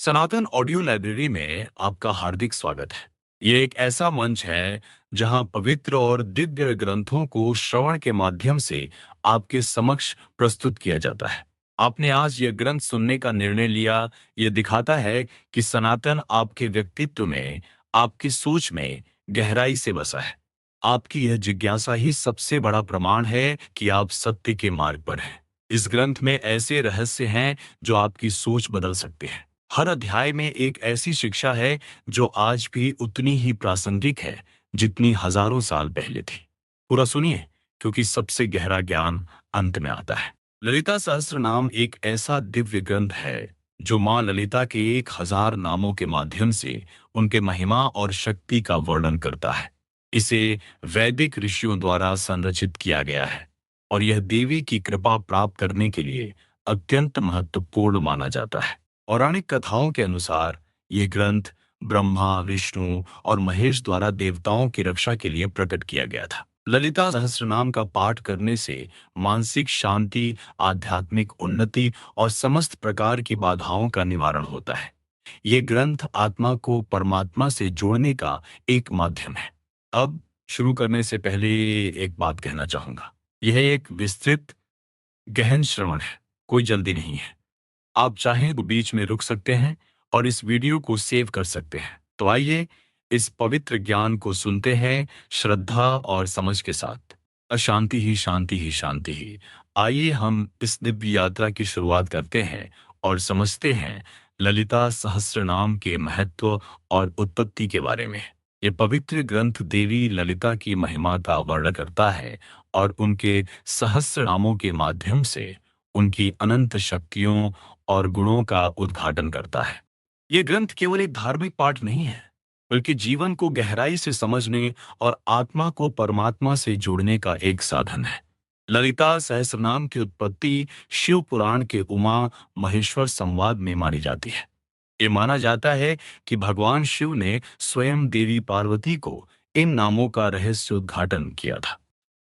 सनातन audio library में आपका हार्दिक स्वागत है। ये एक ऐसा मंच है जहां पवित्र और दिव्य ग्रंथों को श्रवण के माध्यम से आपके समक्ष प्रस्तुत किया जाता है। आपने आज ये ग्रंथ सुनने का निर्णय लिया, ये दिखाता है कि सनातन आपके व्यक्तित्व में, आपकी सोच में गहराई से बसा है। आपकी यह जिज्ञासा ही सबसे बड़ा प्रमाण है कि आप सत्य के मार्ग पर हैं। इस ग्रंथ में ऐसे रहस्य हैं जो आपकी सोच बदल सकते हैं। हर अध्याय में एक ऐसी शिक्षा है जो आज भी उतनी ही प्रासंगिक है जितनी हजारों साल पहले थी। पूरा सुनिए, क्योंकि सबसे गहरा ज्ञान अंत में आता है। ललिता सहस्त्र नाम एक ऐसा दिव्य ग्रंथ है जो मां ललिता के 1000 नामों के माध्यम से उनके महिमा और शक्ति का वर्णन करता है। इसे वैदिक ऋषियों द्वारा संरचित किया गया है और यह देवी की कृपा प्राप्त करने के लिए अत्यंत महत्वपूर्ण माना जाता है। पौराणिक कथाओं के अनुसार ये ग्रंथ ब्रह्मा, विष्णु और महेश द्वारा देवताओं की रक्षा के लिए प्रकट किया गया था। ललिता सहस्त्रनाम का पाठ करने से मानसिक शांति, आध्यात्मिक उन्नति और समस्त प्रकार की बाधाओं का निवारण होता है। ये ग्रंथ आत्मा को परमात्मा से जोड़ने का एक माध्यम है। अब शुरू करने से पहले एक बात कहना चाहूंगा। यह एक विस्तृत गहन श्रवण है, कोई जल्दी नहीं है। आप चाहें तो बीच में रुक सकते हैं और इस वीडियो को सेव कर सकते हैं। तो आइए इस पवित्र ज्ञान को सुनते हैं श्रद्धा और समझ के साथ। अशांति ही शांति ही शांति ही। आइए हम इस दिव्य यात्रा की शुरुआत करते हैं और समझते हैं ललिता सहस्त्रनाम के महत्व और उत्पत्ति के बारे में। ये पवित्र ग्रंथ देवी ललिता की महिमा का वर्णन करता है और उनके सहस्त्र नामों के माध्यम से उनकी अनंत शक्तियों और गुणों का उद्घाटन करता है। ये ग्रंथ केवल एक धार्मिक पाठ नहीं है, बल्कि जीवन को गहराई से समझने और आत्मा को परमात्मा से जोड़ने का एक साधन है। ललिता सहस्रनाम की उत्पत्ति शिव पुराण के उमा महेश्वर संवाद में मानी जाती है। ये माना जाता है कि भगवान शिव ने स्वयं देवी पार्वती को इन नामों का रहस्य उद्घाटन किया था।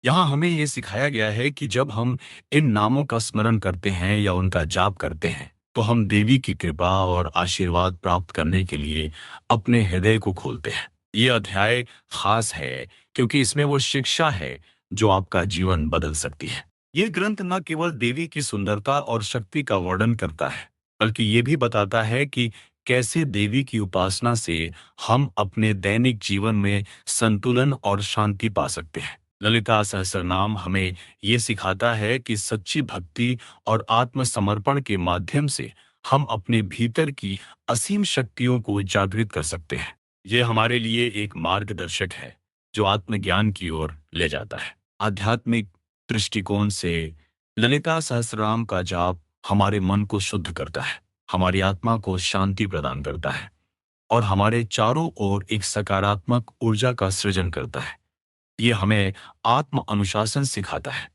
यहाँ हमें ये सिखाया गया है कि जब हम इन नामों का स्मरण करते हैं या उनका जाप करते हैं, तो हम देवी की कृपा और आशीर्वाद प्राप्त करने के लिए अपने हृदय को खोलते हैं। ये अध्याय खास है क्योंकि इसमें वो शिक्षा है जो आपका जीवन बदल सकती है। ये ग्रंथ न केवल देवी की सुंदरता और शक्ति का वर्णन करता है, बल्कि ये भी बताता है कि कैसे देवी की उपासना से हम अपने दैनिक जीवन में संतुलन और शांति पा सकते हैं। ललिता सहस्रनाम हमें ये सिखाता है कि सच्ची भक्ति और आत्मसमर्पण के माध्यम से हम अपने भीतर की असीम शक्तियों को जागृत कर सकते हैं। ये हमारे लिए एक मार्गदर्शक है जो आत्मज्ञान की ओर ले जाता है। आध्यात्मिक दृष्टिकोण से ललिता सहस्रनाम का जाप हमारे मन को शुद्ध करता है, हमारी आत्मा को शांति प्रदान करता है और हमारे चारों ओर एक सकारात्मक ऊर्जा का सृजन करता है। ये हमें आत्म अनुशासन सिखाता है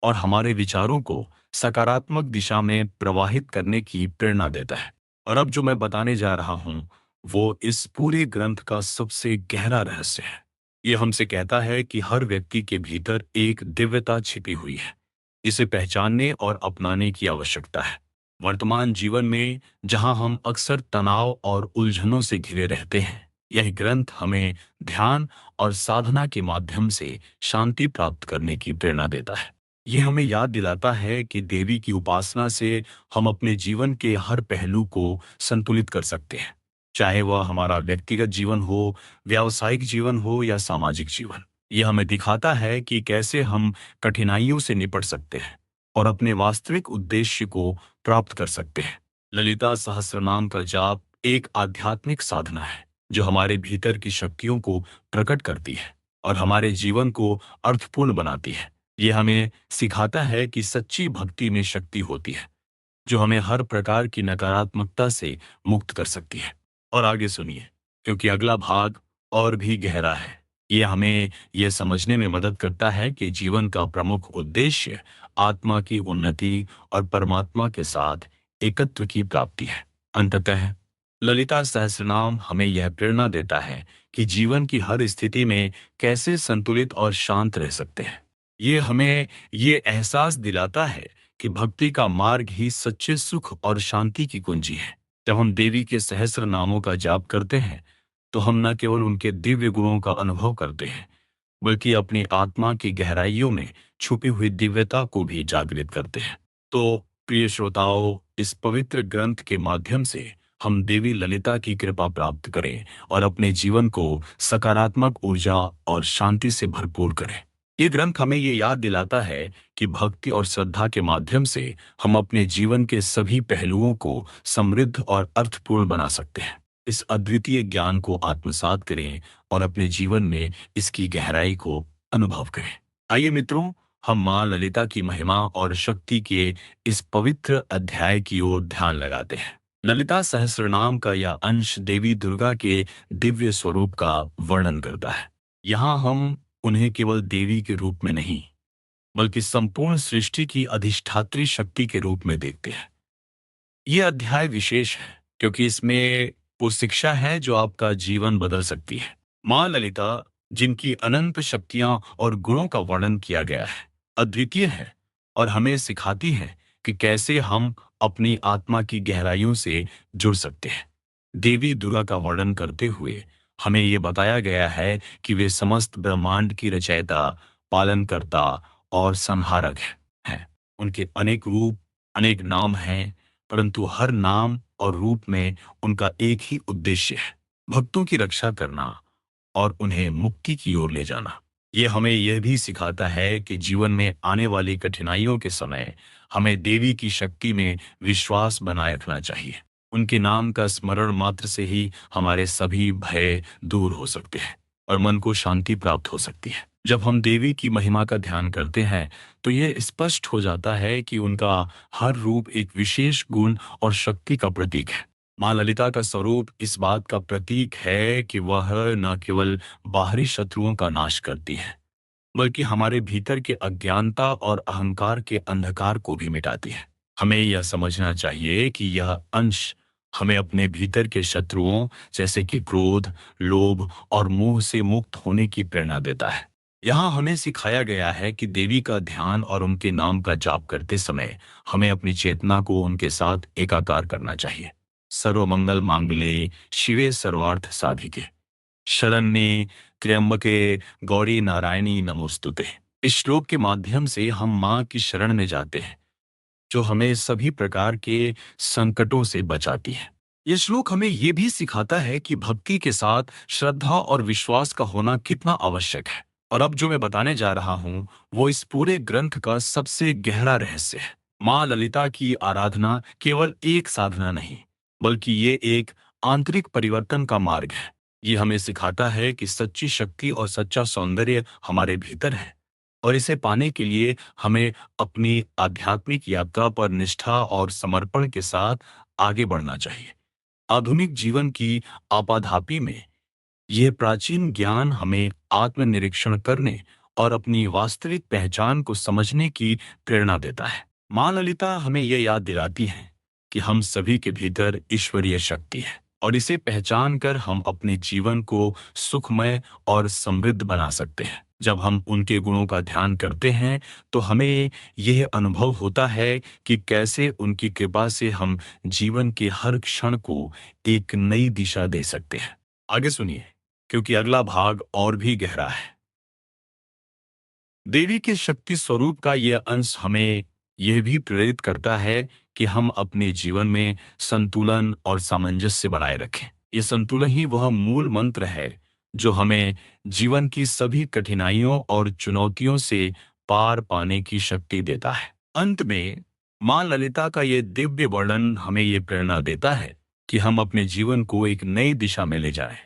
और हमारे विचारों को सकारात्मक दिशा में प्रवाहित करने की प्रेरणा देता है। और अब जो मैं बताने जा रहा हूं, वो इस पूरे ग्रंथ का सबसे गहरा रहस्य है। ये हमसे कहता है कि हर व्यक्ति के भीतर एक दिव्यता छिपी हुई है। इसे पहचानने और अपनाने की आवश्यकता है। वर्तमान जीवन में जहां हम अक्सर तनाव और उलझनों से घिरे रहते हैं, यह ग्रंथ हमें ध्यान और साधना के माध्यम से शांति प्राप्त करने की प्रेरणा देता है। यह हमें याद दिलाता है कि देवी की उपासना से हम अपने जीवन के हर पहलू को संतुलित कर सकते हैं, चाहे वह हमारा व्यक्तिगत जीवन हो, व्यावसायिक जीवन हो या सामाजिक जीवन। यह हमें दिखाता है कि कैसे हम कठिनाइयों से निपट सकते हैं और अपने वास्तविक उद्देश्य को प्राप्त कर सकते हैं। ललिता सहस्रनाम का जाप एक आध्यात्मिक साधना है जो हमारे भीतर की शक्तियों को प्रकट करती है और हमारे जीवन को अर्थपूर्ण बनाती है। ये हमें सिखाता है कि सच्ची भक्ति में शक्ति होती है जो हमें हर प्रकार की नकारात्मकता से मुक्त कर सकती है। और आगे सुनिए, क्योंकि अगला भाग और भी गहरा है। ये हमें यह समझने में मदद करता है कि जीवन का प्रमुख उद्देश्य आत्मा की उन्नति और परमात्मा के साथ एकत्व की प्राप्ति है। अंततः ललिता सहस्रनाम हमें यह प्रेरणा देता है कि जीवन की हर स्थिति में कैसे संतुलित और शांत रह सकते हैं। ये हमें ये एहसास दिलाता है कि भक्ति का मार्ग ही सच्चे सुख और शांति की कुंजी है। जब हम देवी के सहस्र नामों का जाप करते हैं तो हम न केवल उनके दिव्य गुणों का अनुभव करते हैं, बल्कि अपनी आत्मा की गहराइयों में छुपी हुई दिव्यता को भी जागृत करते हैं। तो प्रिय श्रोताओं, इस पवित्र ग्रंथ के माध्यम से हम देवी ललिता की कृपा प्राप्त करें और अपने जीवन को सकारात्मक ऊर्जा और शांति से भरपूर करें। ये ग्रंथ हमें ये याद दिलाता है कि भक्ति और श्रद्धा के माध्यम से हम अपने जीवन के सभी पहलुओं को समृद्ध और अर्थपूर्ण बना सकते हैं। इस अद्वितीय ज्ञान को आत्मसात करें और अपने जीवन में इसकी गहराई को अनुभव करें। आइए मित्रों, हम माँ ललिता की महिमा और शक्ति के इस पवित्र अध्याय की ओर ध्यान लगाते हैं। ललिता सहस्रनाम का यह अंश देवी दुर्गा के दिव्य स्वरूप का वर्णन करता है। यहाँ हम उन्हें केवल देवी के रूप में नहीं, बल्कि संपूर्ण सृष्टि की अधिष्ठात्री शक्ति के रूप में देखते हैं। यह अध्याय विशेष है क्योंकि इसमें वो शिक्षा है जो आपका जीवन बदल सकती है। माँ ललिता, जिनकी अनंत शक्तियां और गुणों का वर्णन किया गया है, अद्वितीय है और हमें सिखाती है कि कैसे हम अपनी आत्मा की गहराइयों से जुड़ सकते हैं। देवी दुर्गा का वर्णन करते हुए हमें ये बताया गया है कि वे समस्त ब्रह्मांड की रचयिता, पालनकर्ता और संहारक हैं। उनके अनेक रूप, अनेक नाम हैं, परंतु हर नाम और रूप में उनका एक ही उद्देश्य है, भक्तों की रक्षा करना और उन्हें मुक्ति की ओर ले जाना। ये हमें यह भी सिखाता है कि जीवन में आने वाली कठिनाइयों के समय हमें देवी की शक्ति में विश्वास बनाए रखना चाहिए। उनके नाम का स्मरण मात्र से ही हमारे सभी भय दूर हो सकते हैं और मन को शांति प्राप्त हो सकती है। जब हम देवी की महिमा का ध्यान करते हैं तो यह स्पष्ट हो जाता है कि उनका हर रूप एक विशेष गुण और शक्ति का प्रतीक है। माँ ललिता का स्वरूप इस बात का प्रतीक है कि वह न केवल बाहरी शत्रुओं का नाश करती है, बल्कि हमारे भीतर के अज्ञानता और अहंकार के अंधकार को भी मिटाती है। हमें यह समझना चाहिए कि यह अंश हमें अपने भीतर के शत्रुओं जैसे कि क्रोध, लोभ और मोह से मुक्त होने की प्रेरणा देता है। यहाँ हमें सिखाया गया है कि देवी का ध्यान और उनके नाम का जाप करते समय हमें अपनी चेतना को उनके साथ एकाकार करना चाहिए। सर्वमंगल मांगल्ये शिवे सर्वार्थ साधिके, शरण्ये त्र्यंबके गौरी नारायणी नमोस्तुते। इस श्लोक के माध्यम से हम माँ की शरण में जाते हैं, जो हमें सभी प्रकार के संकटों से बचाती है। ये श्लोक हमें ये भी सिखाता है कि भक्ति के साथ श्रद्धा और विश्वास का होना कितना आवश्यक है। और अब जो मैं बताने जा रहा हूँ, वो इस पूरे ग्रंथ का सबसे गहरा रहस्य है। माँ ललिता की आराधना केवल एक साधना नहीं, बल्कि ये एक आंतरिक परिवर्तन का मार्ग है। ये हमें सिखाता है कि सच्ची शक्ति और सच्चा सौंदर्य हमारे भीतर है और इसे पाने के लिए हमें अपनी आध्यात्मिक यात्रा पर निष्ठा और समर्पण के साथ आगे बढ़ना चाहिए। आधुनिक जीवन की आपाधापी में यह प्राचीन ज्ञान हमें आत्मनिरीक्षण करने और अपनी वास्तविक पहचान को समझने की प्रेरणा देता है। माँ ललिता हमें यह याद दिलाती है कि हम सभी के भीतर ईश्वरीय शक्ति है और इसे पहचान कर हम अपने जीवन को सुखमय और समृद्ध बना सकते हैं। जब हम उनके गुणों का ध्यान करते हैं तो हमें यह अनुभव होता है कि कैसे उनकी कृपा से हम जीवन के हर क्षण को एक नई दिशा दे सकते हैं। आगे सुनिए, क्योंकि अगला भाग और भी गहरा है। देवी के शक्ति स्वरूप का यह अंश हमें यह भी प्रेरित करता है कि हम अपने जीवन में संतुलन और सामंजस्य बनाए रखें। ये संतुलन ही वह मूल मंत्र है जो हमें जीवन की सभी कठिनाइयों और चुनौतियों से पार पाने की शक्ति देता है। अंत में माँ ललिता का यह दिव्य वर्णन हमें यह प्रेरणा देता है कि हम अपने जीवन को एक नई दिशा में ले जाएं,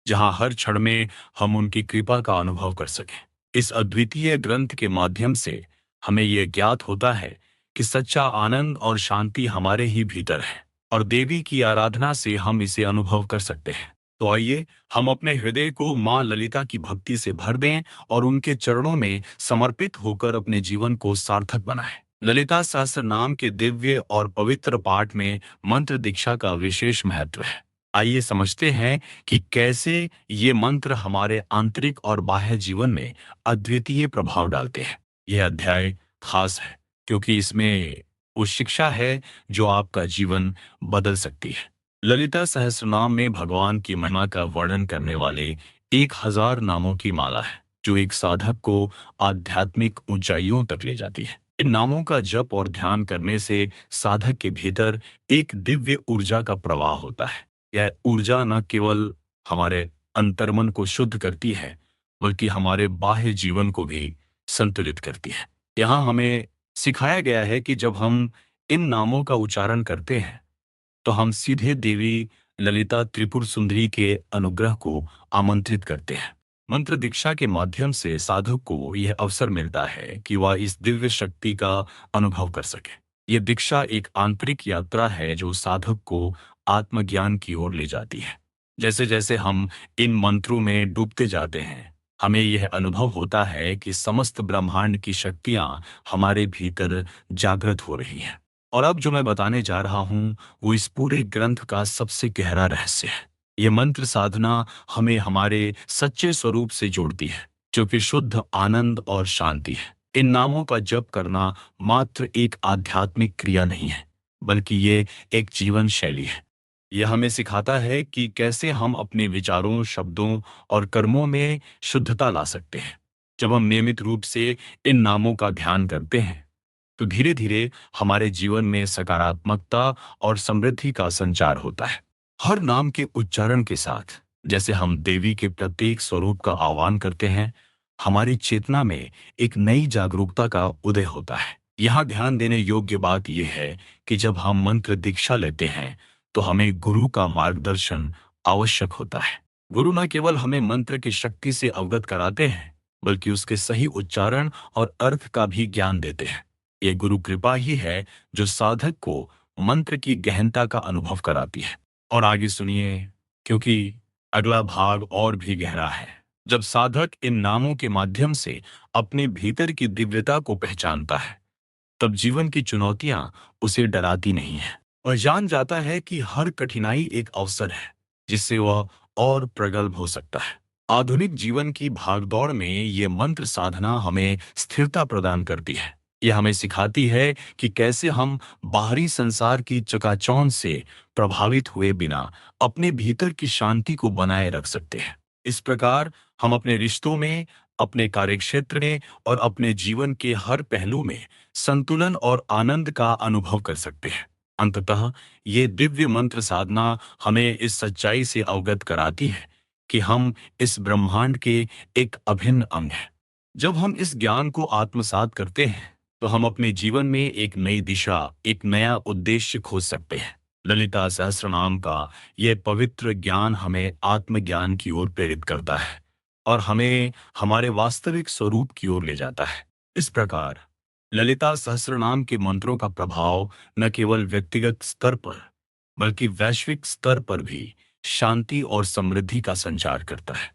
जहां हर क्षण में हम उनकी कृपा का अनुभव कर सकें। इस अद्वितीय ग्रंथ के माध्यम से हमें यह ज्ञात होता है कि सच्चा आनंद और शांति हमारे ही भीतर है और देवी की आराधना से हम इसे अनुभव कर सकते हैं। तो आइए हम अपने हृदय को माँ ललिता की भक्ति से भर दें और उनके चरणों में समर्पित होकर अपने जीवन को सार्थक बनाएं। ललिता सहस्त्र नाम के दिव्य और पवित्र पाठ में मंत्र दीक्षा का विशेष महत्व है। आइए समझते हैं कि कैसे ये मंत्र हमारे आंतरिक और बाह्य जीवन में अद्वितीय प्रभाव डालते हैं। यह अध्याय खास है क्योंकि इसमें वो शिक्षा है जो आपका जीवन बदल सकती है। ललिता सहस्रनाम में भगवान की महिमा का वर्णन करने वाले 1000 नामों की माला है, जो एक साधक को आध्यात्मिक ऊंचाइयों तक ले जाती है। इन नामों का जप और ध्यान करने से साधक के भीतर एक दिव्य ऊर्जा का प्रवाह होता है। यह ऊर्जा न केवल हमारे अंतर्मन को शुद्ध करती है, बल्कि हमारे बाह्य जीवन को भी संतुलित करती है। यहाँ हमें सिखाया गया है कि जब हम इन नामों का उच्चारण करते हैं, तो हम सीधे देवी ललिता त्रिपुर सुंदरी के अनुग्रह को आमंत्रित करते हैं। मंत्र दीक्षा के माध्यम से साधक को यह अवसर मिलता है कि वह इस दिव्य शक्ति का अनुभव कर सके। यह दीक्षा एक आंतरिक यात्रा है जो साधक को आत्मज्ञान की ओर ले जाती है। जैसे जैसे हम इन मंत्रों में डूबते जाते हैं, हमें यह अनुभव होता है कि समस्त ब्रह्मांड की शक्तियां हमारे भीतर जागृत हो रही हैं। और अब जो मैं बताने जा रहा हूँ, वो इस पूरे ग्रंथ का सबसे गहरा रहस्य है। ये मंत्र साधना हमें हमारे सच्चे स्वरूप से जोड़ती है, जो कि शुद्ध आनंद और शांति है। इन नामों का जप करना मात्र एक आध्यात्मिक क्रिया नहीं है, बल्कि ये एक जीवन शैली है। यह हमें सिखाता है कि कैसे हम अपने विचारों, शब्दों और कर्मों में शुद्धता ला सकते हैं। जब हम नियमित रूप से इन नामों का ध्यान करते हैं, तो धीरे धीरे हमारे जीवन में सकारात्मकता और समृद्धि का संचार होता है। हर नाम के उच्चारण के साथ, जैसे हम देवी के प्रत्येक स्वरूप का आह्वान करते हैं, हमारी चेतना में एक नई जागरूकता का उदय होता है। यहाँ ध्यान देने योग्य बात यह है कि जब हम मंत्र दीक्षा लेते हैं, तो हमें गुरु का मार्गदर्शन आवश्यक होता है। गुरु न केवल हमें मंत्र की शक्ति से अवगत कराते हैं, बल्कि उसके सही उच्चारण और अर्थ का भी ज्ञान देते हैं। ये गुरु कृपा ही है जो साधक को मंत्र की गहनता का अनुभव कराती है। और आगे सुनिए, क्योंकि अगला भाग और भी गहरा है। जब साधक इन नामों के माध्यम से अपने भीतर की दिव्यता को पहचानता है, तब जीवन की चुनौतियां उसे डराती नहीं है और जान जाता है कि हर कठिनाई एक अवसर है, जिससे वह और प्रगल्भ हो सकता है। आधुनिक जीवन की भागदौड़ में ये मंत्र साधना हमें स्थिरता प्रदान करती है। यह हमें सिखाती है कि कैसे हम बाहरी संसार की चकाचौंध से प्रभावित हुए बिना अपने भीतर की शांति को बनाए रख सकते हैं। इस प्रकार हम अपने रिश्तों में, अपने कार्यक्षेत्र में और अपने जीवन के हर पहलू में संतुलन और आनंद का अनुभव कर सकते हैं। अंततः ये दिव्य मंत्र साधना हमें इस सच्चाई से अवगत कराती है कि हम इस ब्रह्मांड के एक अभिन्न अंग हैं। जब हम इस ज्ञान को आत्मसात करते हैं, तो हम अपने जीवन में एक नई दिशा, एक नया उद्देश्य खोज सकते हैं। ललिता सहस्रनाम का यह पवित्र ज्ञान हमें आत्मज्ञान की ओर प्रेरित करता है और हमें हमारे वास्तविक स्वरूप की ओर ले जाता है। इस प्रकार ललिता सहस्रनाम के मंत्रों का प्रभाव न केवल व्यक्तिगत स्तर पर, बल्कि वैश्विक स्तर पर भी शांति और समृद्धि का संचार करता है।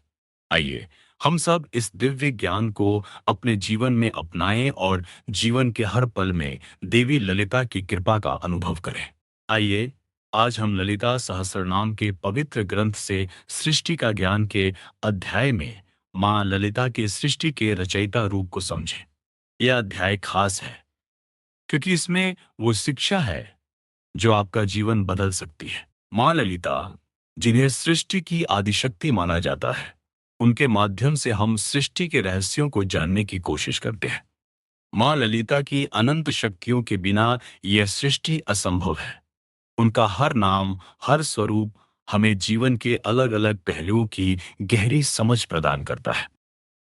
आइए हम सब इस दिव्य ज्ञान को अपने जीवन में अपनाएं और जीवन के हर पल में देवी ललिता की कृपा का अनुभव करें। आइए आज हम ललिता सहस्रनाम के पवित्र ग्रंथ से सृष्टि का ज्ञान के अध्याय में मां ललिता के सृष्टि के रचयिता रूप को समझें। यह अध्याय खास है क्योंकि इसमें वो शिक्षा है जो आपका जीवन बदल सकती है। मां ललिता, जिन्हें सृष्टि की आदिशक्ति माना जाता है, उनके माध्यम से हम सृष्टि के रहस्यों को जानने की कोशिश करते हैं। मां ललिता की अनंत शक्तियों के बिना यह सृष्टि असंभव है। उनका हर नाम, हर स्वरूप हमें जीवन के अलग अलग पहलुओं की गहरी समझ प्रदान करता है।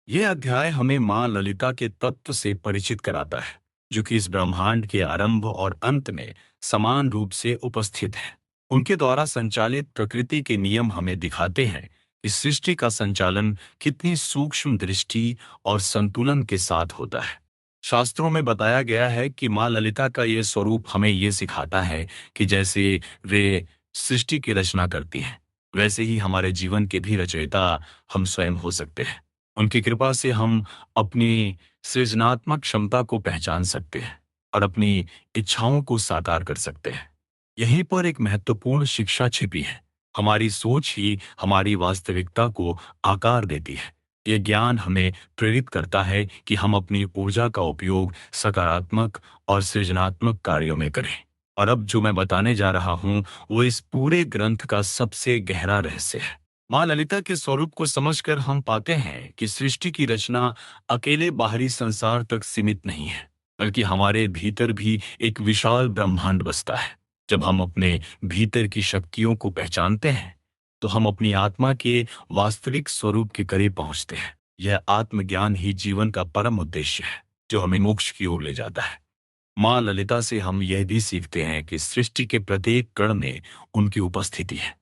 यह अध्याय हमें मां ललिता के तत्व से परिचित कराता है, जो कि इस ब्रह्मांड के आरंभ और अंत में समान रूप से उपस्थित है। उनके द्वारा संचालित प्रकृति के नियम हमें दिखाते हैं कि सृष्टि का संचालन कितनी सूक्ष्म दृष्टि और संतुलन के साथ होता है। शास्त्रों में बताया गया है कि मां ललिता का यह स्वरूप हमें यह सिखाता है कि जैसे वे सृष्टि की रचना करती हैं, वैसे ही हमारे जीवन के भी रचयिता हम स्वयं हो सकते हैं। उनकी कृपा से हम अपनी सृजनात्मक क्षमता को पहचान सकते हैं और अपनी इच्छाओं को साकार कर सकते हैं। यहीं पर एक महत्वपूर्ण शिक्षा छिपी है। हमारी सोच ही हमारी वास्तविकता को आकार देती है। यह ज्ञान हमें प्रेरित करता है कि हम अपनी ऊर्जा का उपयोग सकारात्मक और सृजनात्मक कार्यों में करें और अब जो मैं बताने जा रहा हूँ वो इस पूरे ग्रंथ का सबसे गहरा रहस्य है। माँ ललिता के स्वरूप को समझकर हम पाते हैं कि सृष्टि की रचना अकेले बाहरी संसार तक सीमित नहीं है, बल्कि हमारे भीतर भी एक विशाल ब्रह्मांड बसता है। जब हम अपने भीतर की शक्तियों को पहचानते हैं तो हम अपनी आत्मा के वास्तविक स्वरूप के करीब पहुंचते हैं। यह आत्मज्ञान ही जीवन का परम उद्देश्य है, जो हमें मोक्ष की ओर ले जाता है। माँ ललिता से हम यह भी सीखते हैं कि सृष्टि के प्रत्येक कण में उनकी उपस्थिति है।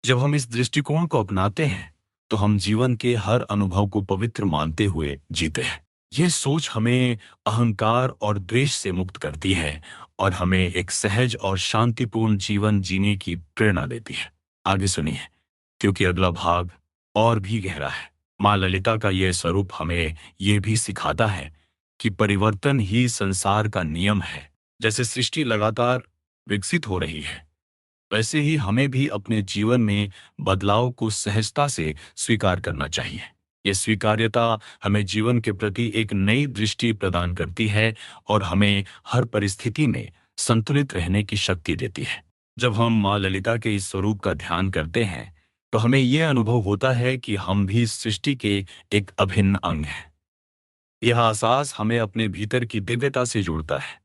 जब हम इस दृष्टिकोण को अपनाते हैं तो हम जीवन के हर अनुभव को पवित्र मानते हुए जीते हैं। यह सोच हमें अहंकार और द्वेष से मुक्त करती है और हमें एक सहज और शांतिपूर्ण जीवन जीने की प्रेरणा देती है। आगे सुनिए, क्योंकि अगला भाग और भी गहरा है। माँ ललिता का यह स्वरूप हमें यह भी सिखाता है कि परिवर्तन ही संसार का नियम है। जैसे सृष्टि लगातार विकसित हो रही है, वैसे ही हमें भी अपने जीवन में बदलाव को सहजता से स्वीकार करना चाहिए। ये स्वीकार्यता हमें जीवन के प्रति एक नई दृष्टि प्रदान करती है और हमें हर परिस्थिति में संतुलित रहने की शक्ति देती है। जब हम माँ ललिता के इस स्वरूप का ध्यान करते हैं तो हमें यह अनुभव होता है कि हम भी सृष्टि के एक अभिन्न अंग हैं। यह एहसास हमें अपने भीतर की दिव्यता से जोड़ता है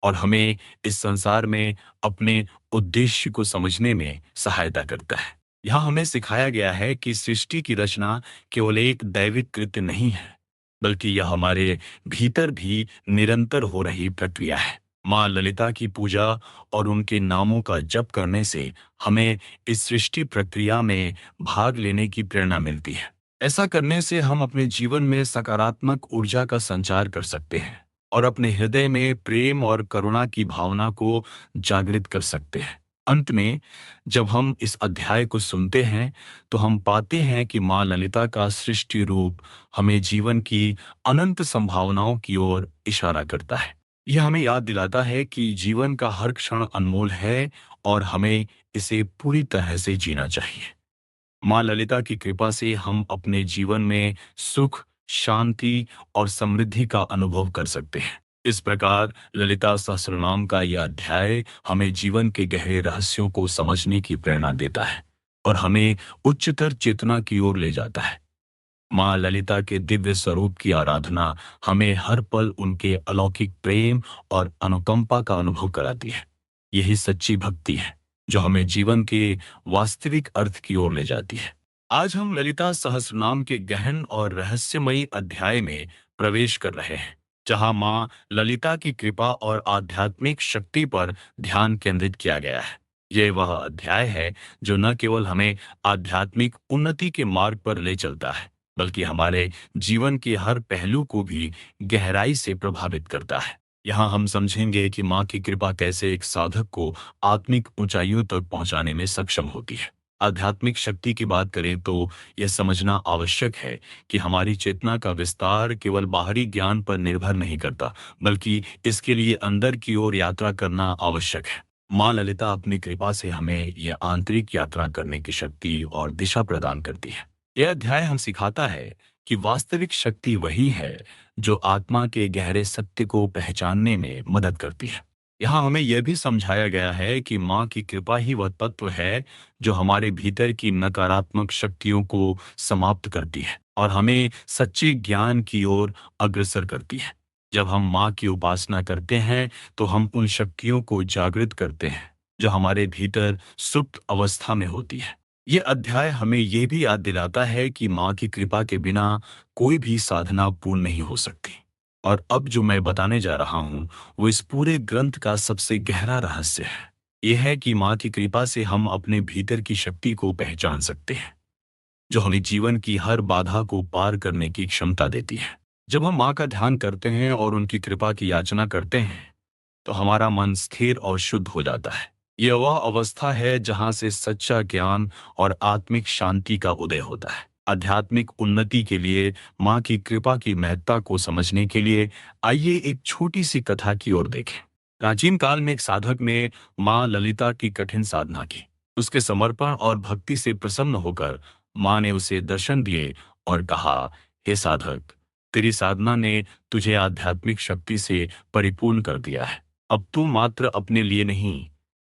और हमें इस संसार में अपने उद्देश्य को समझने में सहायता करता है। यहाँ हमें सिखाया गया है कि सृष्टि की रचना केवल एक दैविक कृत्य नहीं है, बल्कि यह हमारे भीतर भी निरंतर हो रही प्रक्रिया है। माँ ललिता की पूजा और उनके नामों का जप करने से हमें इस सृष्टि प्रक्रिया में भाग लेने की प्रेरणा मिलती है। ऐसा करने से हम अपने जीवन में सकारात्मक ऊर्जा का संचार कर सकते हैं और अपने हृदय में प्रेम और करुणा की भावना को जागृत कर सकते हैं। अंत में, जब हम इस अध्याय को सुनते हैं तो हम पाते हैं कि माँ ललिता का सृष्टि रूप हमें जीवन की अनंत संभावनाओं की ओर इशारा करता है। यह हमें याद दिलाता है कि जीवन का हर क्षण अनमोल है और हमें इसे पूरी तरह से जीना चाहिए। माँ ललिता की कृपा से हम अपने जीवन में सुख, शांति और समृद्धि का अनुभव कर सकते हैं। इस प्रकार ललिता सहस्रनाम का यह अध्याय हमें जीवन के गहरे रहस्यों को समझने की प्रेरणा देता है और हमें उच्चतर चेतना की ओर ले जाता है। माँ ललिता के दिव्य स्वरूप की आराधना हमें हर पल उनके अलौकिक प्रेम और अनुकंपा का अनुभव कराती है। यही सच्ची भक्ति है जो हमें जीवन के वास्तविक अर्थ की ओर ले जाती है। आज हम ललिता सहस्रनाम के गहन और रहस्यमयी अध्याय में प्रवेश कर रहे हैं, जहां माँ ललिता की कृपा और आध्यात्मिक शक्ति पर ध्यान केंद्रित किया गया है। यह वह अध्याय है जो न केवल हमें आध्यात्मिक उन्नति के मार्ग पर ले चलता है, बल्कि हमारे जीवन के हर पहलू को भी गहराई से प्रभावित करता है। यहाँ हम समझेंगे कि माँ की कृपा कैसे एक साधक को आत्मिक ऊंचाइयों तक पहुंचाने में सक्षम होती है। आध्यात्मिक शक्ति की बात करें तो यह समझना आवश्यक है कि हमारी चेतना का विस्तार केवल बाहरी ज्ञान पर निर्भर नहीं करता, बल्कि इसके लिए अंदर की ओर यात्रा करना आवश्यक है। माँ ललिता अपनी कृपा से हमें यह आंतरिक यात्रा करने की शक्ति और दिशा प्रदान करती है। यह अध्याय हम सिखाता है कि वास्तविक शक्ति वही है जो आत्मा के गहरे सत्य को पहचानने में मदद करती है। यहाँ हमें यह भी समझाया गया है कि माँ की कृपा ही वह तत्व है जो हमारे भीतर की नकारात्मक शक्तियों को समाप्त करती है और हमें सच्चे ज्ञान की ओर अग्रसर करती है। जब हम माँ की उपासना करते हैं तो हम उन शक्तियों को जागृत करते हैं जो हमारे भीतर सुप्त अवस्था में होती है। ये अध्याय हमें यह भी याद दिलाता है कि माँ की कृपा के बिना कोई भी साधना पूर्ण नहीं हो सकती। और अब जो मैं बताने जा रहा हूँ वो इस पूरे ग्रंथ का सबसे गहरा रहस्य है। यह है कि माँ की कृपा से हम अपने भीतर की शक्ति को पहचान सकते हैं, जो हमें जीवन की हर बाधा को पार करने की क्षमता देती है। जब हम माँ का ध्यान करते हैं और उनकी कृपा की याचना करते हैं तो हमारा मन स्थिर और शुद्ध हो जाता है। यह वह अवस्था है जहां से सच्चा ज्ञान और आत्मिक शांति का उदय होता है। आध्यात्मिक उन्नति के लिए माँ की कृपा की महत्ता को समझने के लिए आइए एक छोटी सी कथा की ओर देखें। प्राचीन काल में एक साधक ने माँ ललिता की कठिन साधना की। उसके समर्पण और भक्ति से प्रसन्न होकर माँ ने उसे दर्शन दिए और कहा, हे साधक, तेरी साधना ने तुझे आध्यात्मिक शक्ति से परिपूर्ण कर दिया है। अब तू मात्र अपने लिए नहीं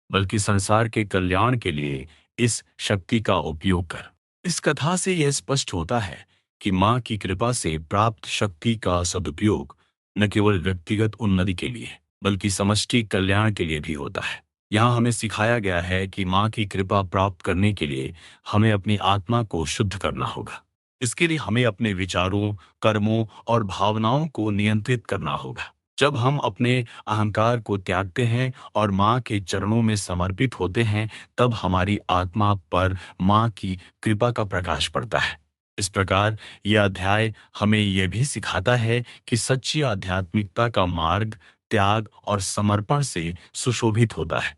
बल्कि संसार के कल्याण के लिए इस शक्ति का उपयोग कर। इस कथा से यह स्पष्ट होता है कि माँ की कृपा से प्राप्त शक्ति का सदुपयोग न केवल व्यक्तिगत उन्नति के लिए बल्कि समष्टि कल्याण के लिए भी होता है। यहाँ हमें सिखाया गया है कि माँ की कृपा प्राप्त करने के लिए हमें अपनी आत्मा को शुद्ध करना होगा। इसके लिए हमें अपने विचारों, कर्मों और भावनाओं को नियंत्रित करना होगा। जब हम अपने अहंकार को त्यागते हैं और माँ के चरणों में समर्पित होते हैं, तब हमारी आत्मा पर माँ की कृपा का प्रकाश पड़ता है। इस प्रकार यह अध्याय हमें यह भी सिखाता है कि सच्ची आध्यात्मिकता का मार्ग त्याग और समर्पण से सुशोभित होता है।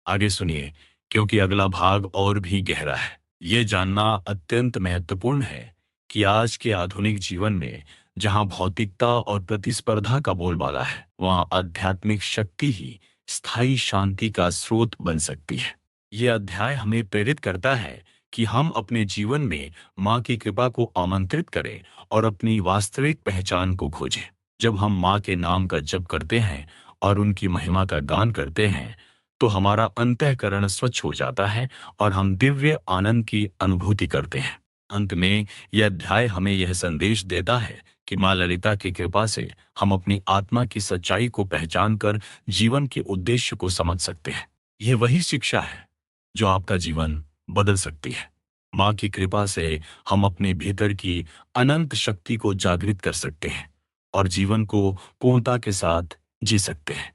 आगे सुनिए, क्योंकि अगला भाग और भी गहरा है। ये जानना अत्यंत महत्वपूर्ण है कि आज के आधुनिक जीवन में जहां भौतिकता और प्रतिस्पर्धा का बोलबाला है, वहां आध्यात्मिक शक्ति ही स्थायी शांति का स्रोत बन सकती है। ये अध्याय हमें प्रेरित करता है कि हम अपने जीवन में माँ की कृपा को आमंत्रित करें और अपनी वास्तविक पहचान को खोजें। जब हम माँ के नाम का जप करते हैं और उनकी महिमा का गान करते हैं, तो हमारा अंतःकरण स्वच्छ हो जाता है और हम दिव्य आनंद की अनुभूति करते हैं। अंत में यह अध्याय हमें यह संदेश देता है कि माँ ललिता की कृपा से हम अपनी आत्मा की सच्चाई को पहचान कर जीवन के उद्देश्य को समझ सकते हैं। यह वही शिक्षा है जो आपका जीवन बदल सकती है। माँ की कृपा से हम अपने भीतर की अनंत शक्ति को जागृत कर सकते हैं और जीवन को पूर्णता के साथ जी सकते हैं।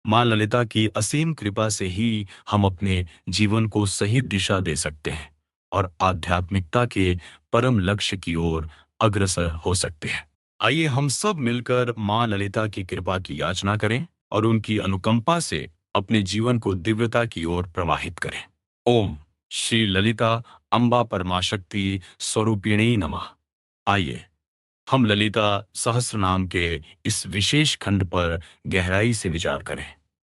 माँ ललिता की असीम कृपा से ही हम अपने जीवन को सही दिशा दे सकते हैं और आध्यात्मिकता के परम लक्ष्य की ओर अग्रसर हो सकते हैं। आइए हम सब मिलकर माँ ललिता की कृपा की याचना करें और उनकी अनुकंपा से अपने जीवन को दिव्यता की ओर प्रवाहित करें। ओम श्री ललिता अम्बा परमाशक्ति स्वरूपिणी नमः। आइए हम ललिता सहस्त्र नाम के इस विशेष खंड पर गहराई से विचार करें,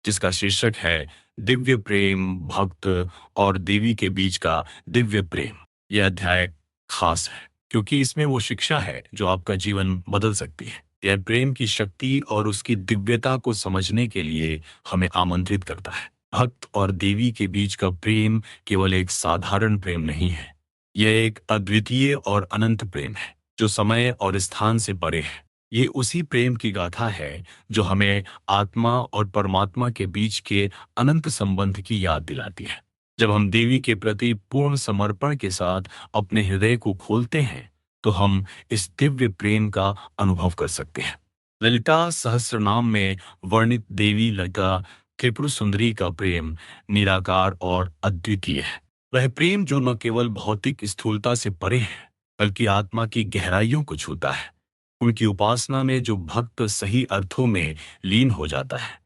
जिसका शीर्षक है दिव्य प्रेम, भक्त और देवी के बीच का दिव्य प्रेम। यह अध्याय खास है क्योंकि इसमें वो शिक्षा है जो आपका जीवन बदल सकती है। यह प्रेम की शक्ति और उसकी दिव्यता को समझने के लिए हमें आमंत्रित करता है। भक्त और देवी के बीच का प्रेम केवल एक साधारण प्रेम नहीं है, यह एक अद्वितीय और अनंत प्रेम है जो समय और स्थान से परे है। ये उसी प्रेम की गाथा है जो हमें आत्मा और परमात्मा के बीच के अनंत संबंध की याद दिलाती है। जब हम देवी के प्रति पूर्ण समर्पण के साथ अपने हृदय को खोलते हैं, तो हम इस दिव्य प्रेम का अनुभव कर सकते हैं। ललिता सहस्त्रनाम में वर्णित देवी ललिता त्रिपुर सुंदरी का प्रेम निराकार और अद्वितीय है। वह प्रेम जो न केवल भौतिक स्थूलता से परे है बल्कि आत्मा की गहराइयों को छूता है। उनकी उपासना में जो भक्त सही अर्थों में लीन हो जाता है,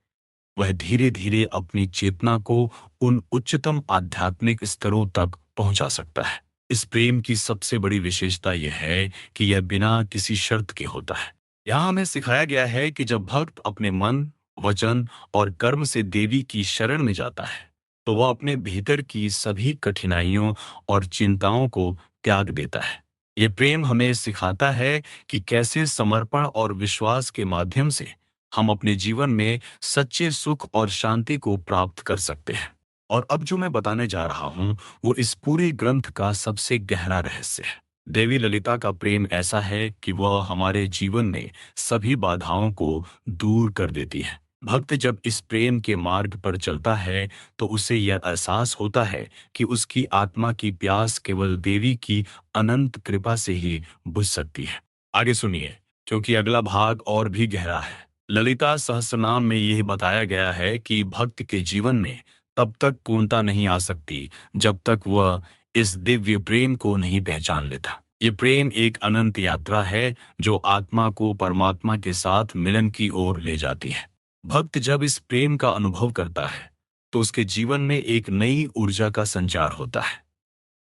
वह धीरे धीरे अपनी चेतना को उन उच्चतम आध्यात्मिक स्तरों तक पहुंचा सकता है। इस प्रेम की सबसे बड़ी विशेषता यह है कि यह बिना किसी शर्त के होता है। यहाँ हमें सिखाया गया है कि जब भक्त अपने मन, वचन और कर्म से देवी की शरण में जाता है, तो वह अपने भीतर की सभी कठिनाइयों और चिंताओं को त्याग देता है। ये प्रेम हमें सिखाता है कि कैसे समर्पण और विश्वास के माध्यम से हम अपने जीवन में सच्चे सुख और शांति को प्राप्त कर सकते हैं। और अब जो मैं बताने जा रहा हूँ, वो इस पूरे ग्रंथ का सबसे गहरा रहस्य है। देवी ललिता का प्रेम ऐसा है कि वह हमारे जीवन में सभी बाधाओं को दूर कर देती है। भक्त जब इस प्रेम के मार्ग पर चलता है, तो उसे यह एहसास होता है कि उसकी आत्मा की प्यास केवल देवी की अनंत कृपा से ही बुझ सकती है। आगे सुनिए, क्योंकि अगला भाग और भी गहरा है। ललिता सहस्त्रनाम में यह बताया गया है कि भक्त के जीवन में तब तक पूर्णता नहीं आ सकती जब तक वह इस दिव्य प्रेम को नहीं पहचान लेता। ये प्रेम एक अनंत यात्रा है जो आत्मा को परमात्मा के साथ मिलन की ओर ले जाती है। भक्त जब इस प्रेम का अनुभव करता है, तो उसके जीवन में एक नई ऊर्जा का संचार होता है।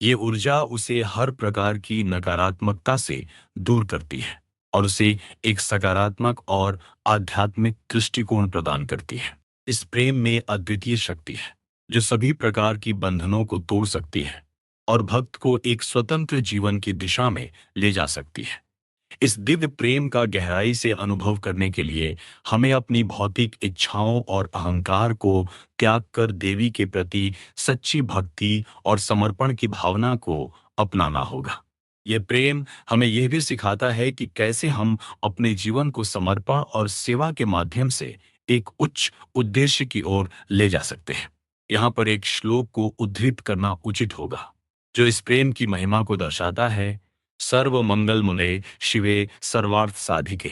ये ऊर्जा उसे हर प्रकार की नकारात्मकता से दूर करती है और उसे एक सकारात्मक और आध्यात्मिक दृष्टिकोण प्रदान करती है। इस प्रेम में अद्वितीय शक्ति है जो सभी प्रकार की बंधनों को तोड़ सकती है और भक्त को एक स्वतंत्र जीवन की दिशा में ले जा सकती है। इस दिव्य प्रेम का गहराई से अनुभव करने के लिए हमें अपनी भौतिक इच्छाओं और अहंकार को त्याग कर देवी के प्रति सच्ची भक्ति और समर्पण की भावना को अपनाना होगा। ये प्रेम हमें यह भी सिखाता है कि कैसे हम अपने जीवन को समर्पण और सेवा के माध्यम से एक उच्च उद्देश्य की ओर ले जा सकते हैं। यहाँ पर एक श्लोक को उद्धृत करना उचित होगा, जो इस प्रेम की महिमा को दर्शाता है। सर्व मंगल मुने शिवे सर्वार्थ साधिके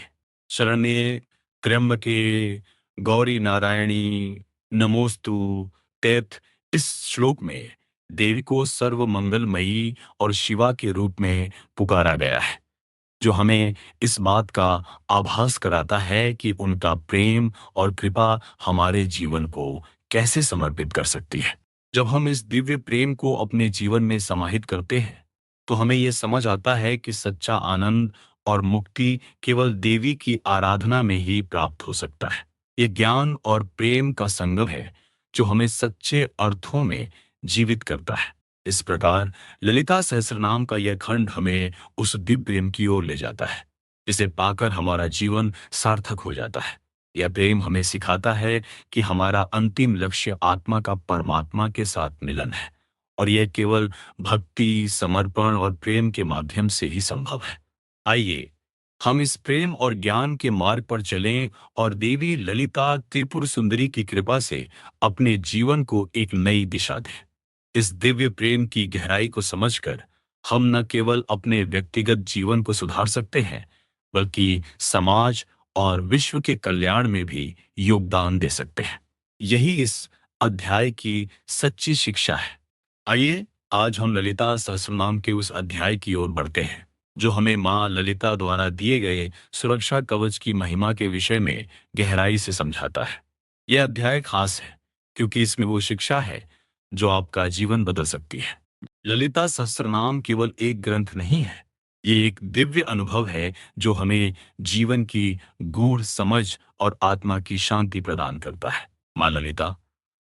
शरण्ये त्र्यंबके गौरी नारायणी नमोस्तु तैत। इस श्लोक में देवी को सर्व मंगलमयी और शिवा के रूप में पुकारा गया है, जो हमें इस बात का आभास कराता है कि उनका प्रेम और कृपा हमारे जीवन को कैसे समर्पित कर सकती है। जब हम इस दिव्य प्रेम को अपने जीवन में समाहित करते हैं, तो हमें यह समझ आता है कि सच्चा आनंद और मुक्ति केवल देवी की आराधना में ही प्राप्त हो सकता है। ये ज्ञान और प्रेम का संगम है, जो हमें सच्चे अर्थों में जीवित करता है। इस प्रकार ललिता सहस्त्रनाम का यह खंड हमें उस दिव्य प्रेम की ओर ले जाता है, जिसे पाकर हमारा जीवन सार्थक हो जाता है। यह प्रेम हमें सिखाता है कि हमारा अंतिम लक्ष्य आत्मा का परमात्मा के साथ मिलन है, और यह केवल भक्ति, समर्पण और प्रेम के माध्यम से ही संभव है। आइए हम इस प्रेम और ज्ञान के मार्ग पर चलें और देवी ललिता त्रिपुर सुंदरी की कृपा से अपने जीवन को एक नई दिशा दें। इस दिव्य प्रेम की गहराई को समझकर हम न केवल अपने व्यक्तिगत जीवन को सुधार सकते हैं, बल्कि समाज और विश्व के कल्याण में भी योगदान दे सकते हैं। यही इस अध्याय की सच्ची शिक्षा है। आइए आज हम ललिता सहस्त्रनाम के उस अध्याय की ओर बढ़ते हैं, जो हमें मां ललिता द्वारा दिए गए सुरक्षा कवच की महिमा के विषय में गहराई से समझाता है। यह अध्याय खास है क्योंकि इसमें वो शिक्षा है जो आपका जीवन बदल सकती है। ललिता सहस्त्रनाम केवल एक ग्रंथ नहीं है, ये एक दिव्य अनुभव है जो हमें जीवन की गूढ़ समझ और आत्मा की शांति प्रदान करता है। मां ललिता,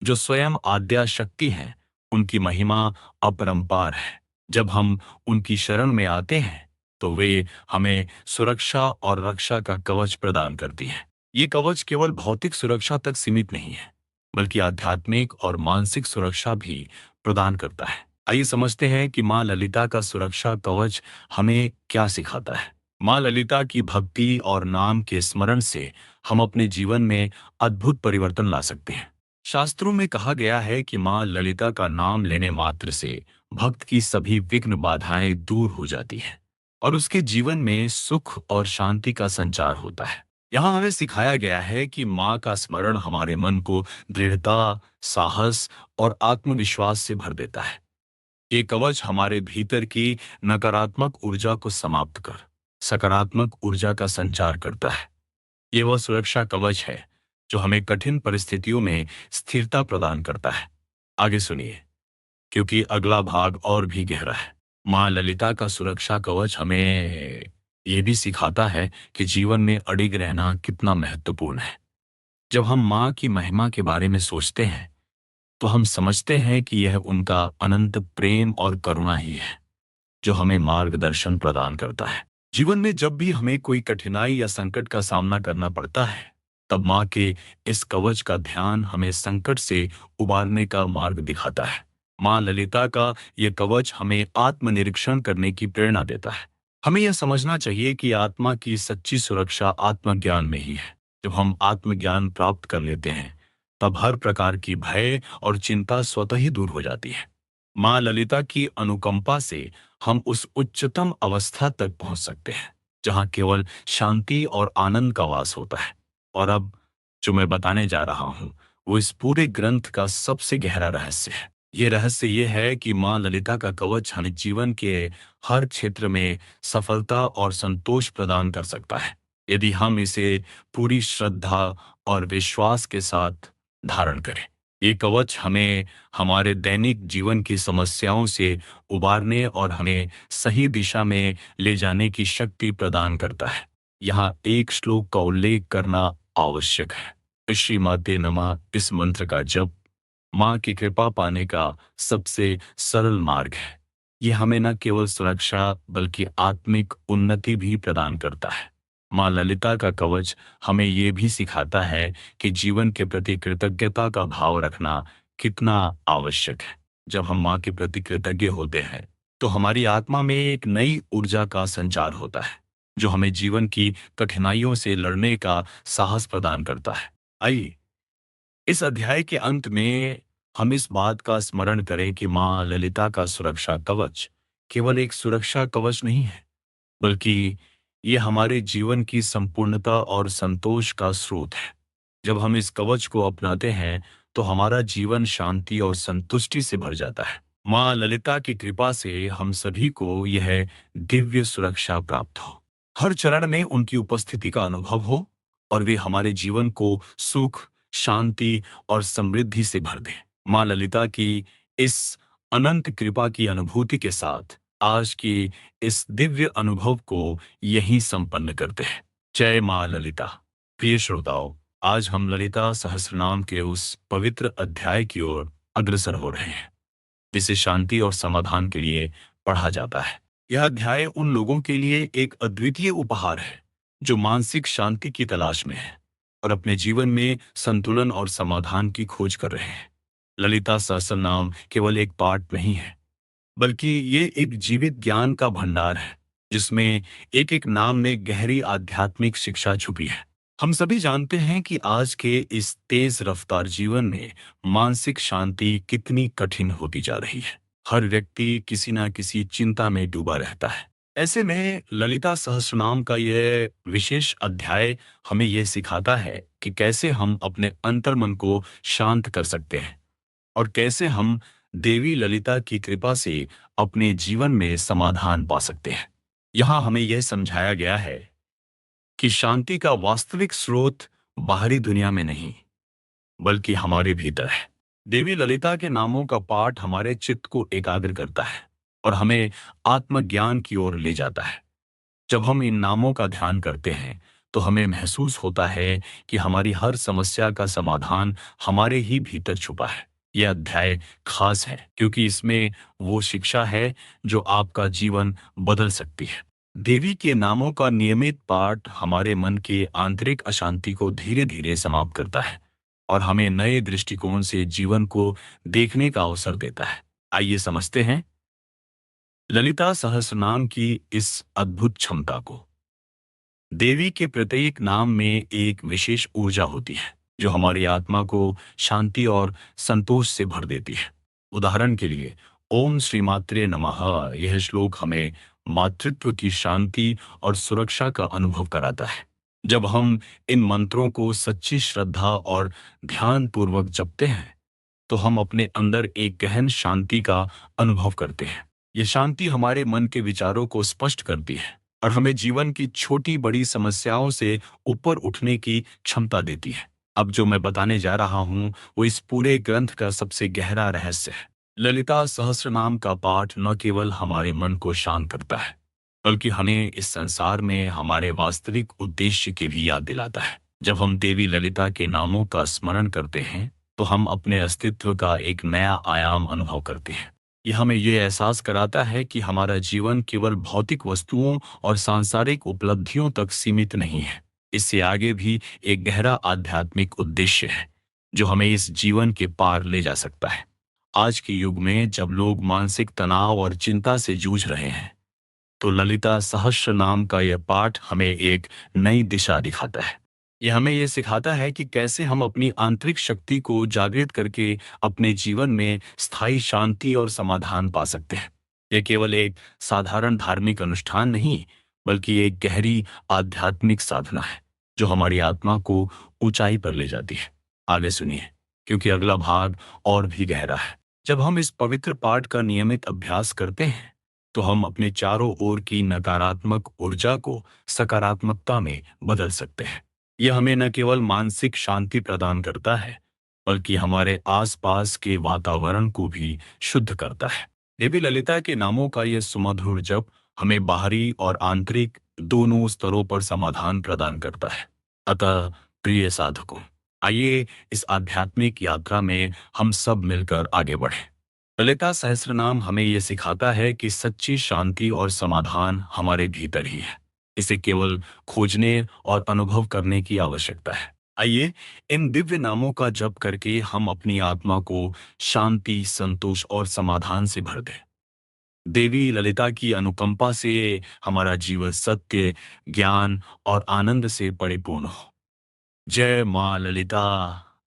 जो स्वयं आद्या शक्ति हैं, उनकी महिमा अपरंपार है। जब हम उनकी शरण में आते हैं, तो वे हमें सुरक्षा और रक्षा का कवच प्रदान करती हैं। ये कवच केवल भौतिक सुरक्षा तक सीमित नहीं है, बल्कि आध्यात्मिक और मानसिक सुरक्षा भी प्रदान करता है। आइए समझते हैं कि मां ललिता का सुरक्षा कवच हमें क्या सिखाता है। मां ललिता की भक्ति और नाम के स्मरण से हम अपने जीवन में अद्भुत परिवर्तन ला सकते हैं। शास्त्रों में कहा गया है कि मां ललिता का नाम लेने मात्र से भक्त की सभी विघ्न बाधाएं दूर हो जाती हैं और उसके जीवन में सुख और शांति का संचार होता है। यहाँ हमें सिखाया गया है कि माँ का स्मरण हमारे मन को दृढ़ता, साहस और आत्मविश्वास से भर देता है। ये कवच हमारे भीतर की नकारात्मक ऊर्जा को समाप्त कर सकारात्मक ऊर्जा का संचार करता है। ये वह सुरक्षा कवच है जो हमें कठिन परिस्थितियों में स्थिरता प्रदान करता है। आगे सुनिए, क्योंकि अगला भाग और भी गहरा है। मां ललिता का सुरक्षा कवच हमें यह भी सिखाता है कि जीवन में अडिग रहना कितना महत्वपूर्ण है। जब हम मां की महिमा के बारे में सोचते हैं, तो हम समझते हैं कि यह उनका अनंत प्रेम और करुणा ही है जो हमें मार्गदर्शन प्रदान करता है। जीवन में जब भी हमें कोई कठिनाई या संकट का सामना करना पड़ता है, तब मां के इस कवच का ध्यान हमें संकट से उबारने का मार्ग दिखाता है। मां ललिता का यह कवच हमें आत्मनिरीक्षण करने की प्रेरणा देता है। हमें यह समझना चाहिए कि आत्मा की सच्ची सुरक्षा आत्मज्ञान में ही है। जब हम आत्मज्ञान प्राप्त कर लेते हैं, तब हर प्रकार की भय और चिंता स्वतः ही दूर हो जाती है। मां ललिता की अनुकंपा से हम उस उच्चतम अवस्था तक पहुंच सकते हैं जहां केवल शांति और आनंद का वास होता है। और अब जो मैं बताने जा रहा हूं, वो इस पूरे ग्रंथ का सबसे गहरा रहस्य है। ये रहस्य ये है कि मां ललिता का कवच हमें जीवन के हर क्षेत्र में सफलता और संतोष प्रदान कर सकता है, यदि हम इसे पूरी श्रद्धा और विश्वास के साथ धारण करें। ये कवच हमें हमारे दैनिक जीवन की समस्याओं से उबारने और हमें सही दिशा में ले जाने की शक्ति प्रदान करता है। यहाँ एक श्लोक का उल्लेख करना आवश्यक है। श्रीमाते नमः इस मंत्र का जप मां की कृपा पाने का सबसे सरल मार्ग है। ये हमें न केवल सुरक्षा बल्कि आत्मिक उन्नति भी प्रदान करता है। माँ ललिता का कवच हमें ये भी सिखाता है कि जीवन के प्रति कृतज्ञता का भाव रखना कितना आवश्यक है। जब हम माँ के प्रति कृतज्ञ होते हैं तो हमारी आत्मा में एक नई ऊर्जा का संचार होता है, जो हमें जीवन की कठिनाइयों से लड़ने का साहस प्रदान करता है। आइए इस अध्याय के अंत में हम इस बात का स्मरण करें कि माँ ललिता का सुरक्षा कवच केवल एक सुरक्षा कवच नहीं है, बल्कि ये हमारे जीवन की संपूर्णता और संतोष का स्रोत है। जब हम इस कवच को अपनाते हैं तो हमारा जीवन शांति और संतुष्टि से भर जाता है। माँ ललिता की कृपा से हम सभी को यह दिव्य सुरक्षा प्राप्त हो, हर चरण में उनकी उपस्थिति का अनुभव हो और वे हमारे जीवन को सुख, शांति और समृद्धि से भर दें। माँ ललिता की इस अनंत कृपा की अनुभूति के साथ आज की इस दिव्य अनुभव को यहीं संपन्न करते हैं। जय माँ ललिता। प्रिय श्रोताओं, आज हम ललिता सहस्रनाम के उस पवित्र अध्याय की ओर अग्रसर हो रहे हैं जिसे शांति और समाधान के लिए पढ़ा जाता है। यह अध्याय उन लोगों के लिए एक अद्वितीय उपहार है जो मानसिक शांति की तलाश में है और अपने जीवन में संतुलन और समाधान की खोज कर रहे हैं। ललिता सहस्रनाम केवल एक पाठ नहीं है, बल्कि ये एक जीवित ज्ञान का भंडार है जिसमें एक एक नाम में गहरी आध्यात्मिक शिक्षा छुपी है। हम सभी जानते हैं कि आज के इस तेज रफ्तार जीवन में मानसिक शांति कितनी कठिन होती जा रही है। हर व्यक्ति किसी ना किसी चिंता में डूबा रहता है। ऐसे में ललिता सहस्रनाम का यह विशेष अध्याय हमें यह सिखाता है कि कैसे हम अपने अंतर्मन को शांत कर सकते हैं और कैसे हम देवी ललिता की कृपा से अपने जीवन में समाधान पा सकते हैं। यहाँ हमें यह समझाया गया है कि शांति का वास्तविक स्रोत बाहरी दुनिया में नहीं, बल्कि हमारे भीतर है। देवी ललिता के नामों का पाठ हमारे चित्त को एकाग्र करता है और हमें आत्मज्ञान की ओर ले जाता है। जब हम इन नामों का ध्यान करते हैं तो हमें महसूस होता है कि हमारी हर समस्या का समाधान हमारे ही भीतर छुपा है। यह अध्याय खास है क्योंकि इसमें वो शिक्षा है जो आपका जीवन बदल सकती है। देवी के नामों का नियमित पाठ हमारे मन के आंतरिक अशांति को धीरे धीरे समाप्त करता है और हमें नए दृष्टिकोण से जीवन को देखने का अवसर देता है। आइए समझते हैं ललिता सहस्रनाम की इस अद्भुत क्षमता को। देवी के प्रत्येक नाम में एक विशेष ऊर्जा होती है जो हमारी आत्मा को शांति और संतोष से भर देती है। उदाहरण के लिए ओम श्री मात्रे नमः यह श्लोक हमें मातृत्व की शांति और सुरक्षा का अनुभव कराता है। जब हम इन मंत्रों को सच्ची श्रद्धा और ध्यान पूर्वक जपते हैं तो हम अपने अंदर एक गहन शांति का अनुभव करते हैं। ये शांति हमारे मन के विचारों को स्पष्ट करती है और हमें जीवन की छोटी बड़ी समस्याओं से ऊपर उठने की क्षमता देती है। अब जो मैं बताने जा रहा हूँ वो इस पूरे ग्रंथ का सबसे गहरा रहस्य है। ललिता सहस्रनाम का पाठ न केवल हमारे मन को शांत करता है, बल्कि हमें इस संसार में हमारे वास्तविक उद्देश्य की भी याद दिलाता है। जब हम देवी ललिता के नामों का स्मरण करते हैं तो हम अपने अस्तित्व का एक नया आयाम अनुभव करते हैं। यह हमें यह एहसास कराता है कि हमारा जीवन केवल भौतिक वस्तुओं और सांसारिक उपलब्धियों तक सीमित नहीं है। इससे आगे भी एक गहरा आध्यात्मिक उद्देश्य है जो हमें इस जीवन के पार ले जा सकता है। आज के युग में जब लोग मानसिक तनाव और चिंता से जूझ रहे हैं तो ललिता सहस्र नाम का यह पाठ हमें एक नई दिशा दिखाता है। यह हमें यह सिखाता है कि कैसे हम अपनी आंतरिक शक्ति को जागृत करके अपने जीवन में स्थायी शांति और समाधान पा सकते हैं। यह केवल एक साधारण धार्मिक अनुष्ठान नहीं, बल्कि एक गहरी आध्यात्मिक साधना है जो हमारी आत्मा को ऊंचाई पर ले जाती है। आगे सुनिए, क्योंकि अगला भाग और भी गहरा है। जब हम इस पवित्र पाठ का नियमित अभ्यास करते हैं तो हम अपने चारों ओर की नकारात्मक ऊर्जा को सकारात्मकता में बदल सकते हैं। यह हमें न केवल मानसिक शांति प्रदान करता है, बल्कि हमारे आसपास के वातावरण को भी शुद्ध करता है। देवी ललिता के नामों का यह सुमधुर जप हमें बाहरी और आंतरिक दोनों स्तरों पर समाधान प्रदान करता है। अतः प्रिय साधकों, आइए इस आध्यात्मिक यात्रा में हम सब मिलकर आगे बढ़ें। ललिता सहस्त्रनाम हमें यह सिखाता है कि सच्ची शांति और समाधान हमारे भीतर ही है। इसे केवल खोजने और अनुभव करने की आवश्यकता है। आइए इन दिव्य नामों का जप करके हम अपनी आत्मा को शांति, संतोष और समाधान से भर दें। देवी ललिता की अनुकंपा से हमारा जीवन सत्य, ज्ञान और आनंद से परिपूर्ण हो। जय माँ ललिता।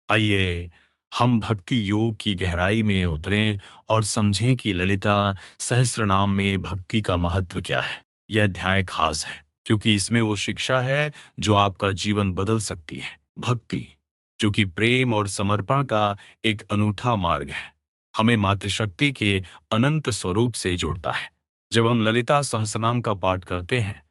आइए हम भक्ति योग की गहराई में उतरें और समझें कि ललिता सहस्त्रनाम में भक्ति का महत्व क्या है। यह अध्याय खास है क्योंकि इसमें वो शिक्षा है जो आपका जीवन बदल सकती है। भक्ति, जो कि प्रेम और समर्पण का एक अनूठा मार्ग है, हमें मातृशक्ति के अनंत स्वरूप से जोड़ता है। जब हम ललिता सहस्त्रनाम का पाठ करते हैं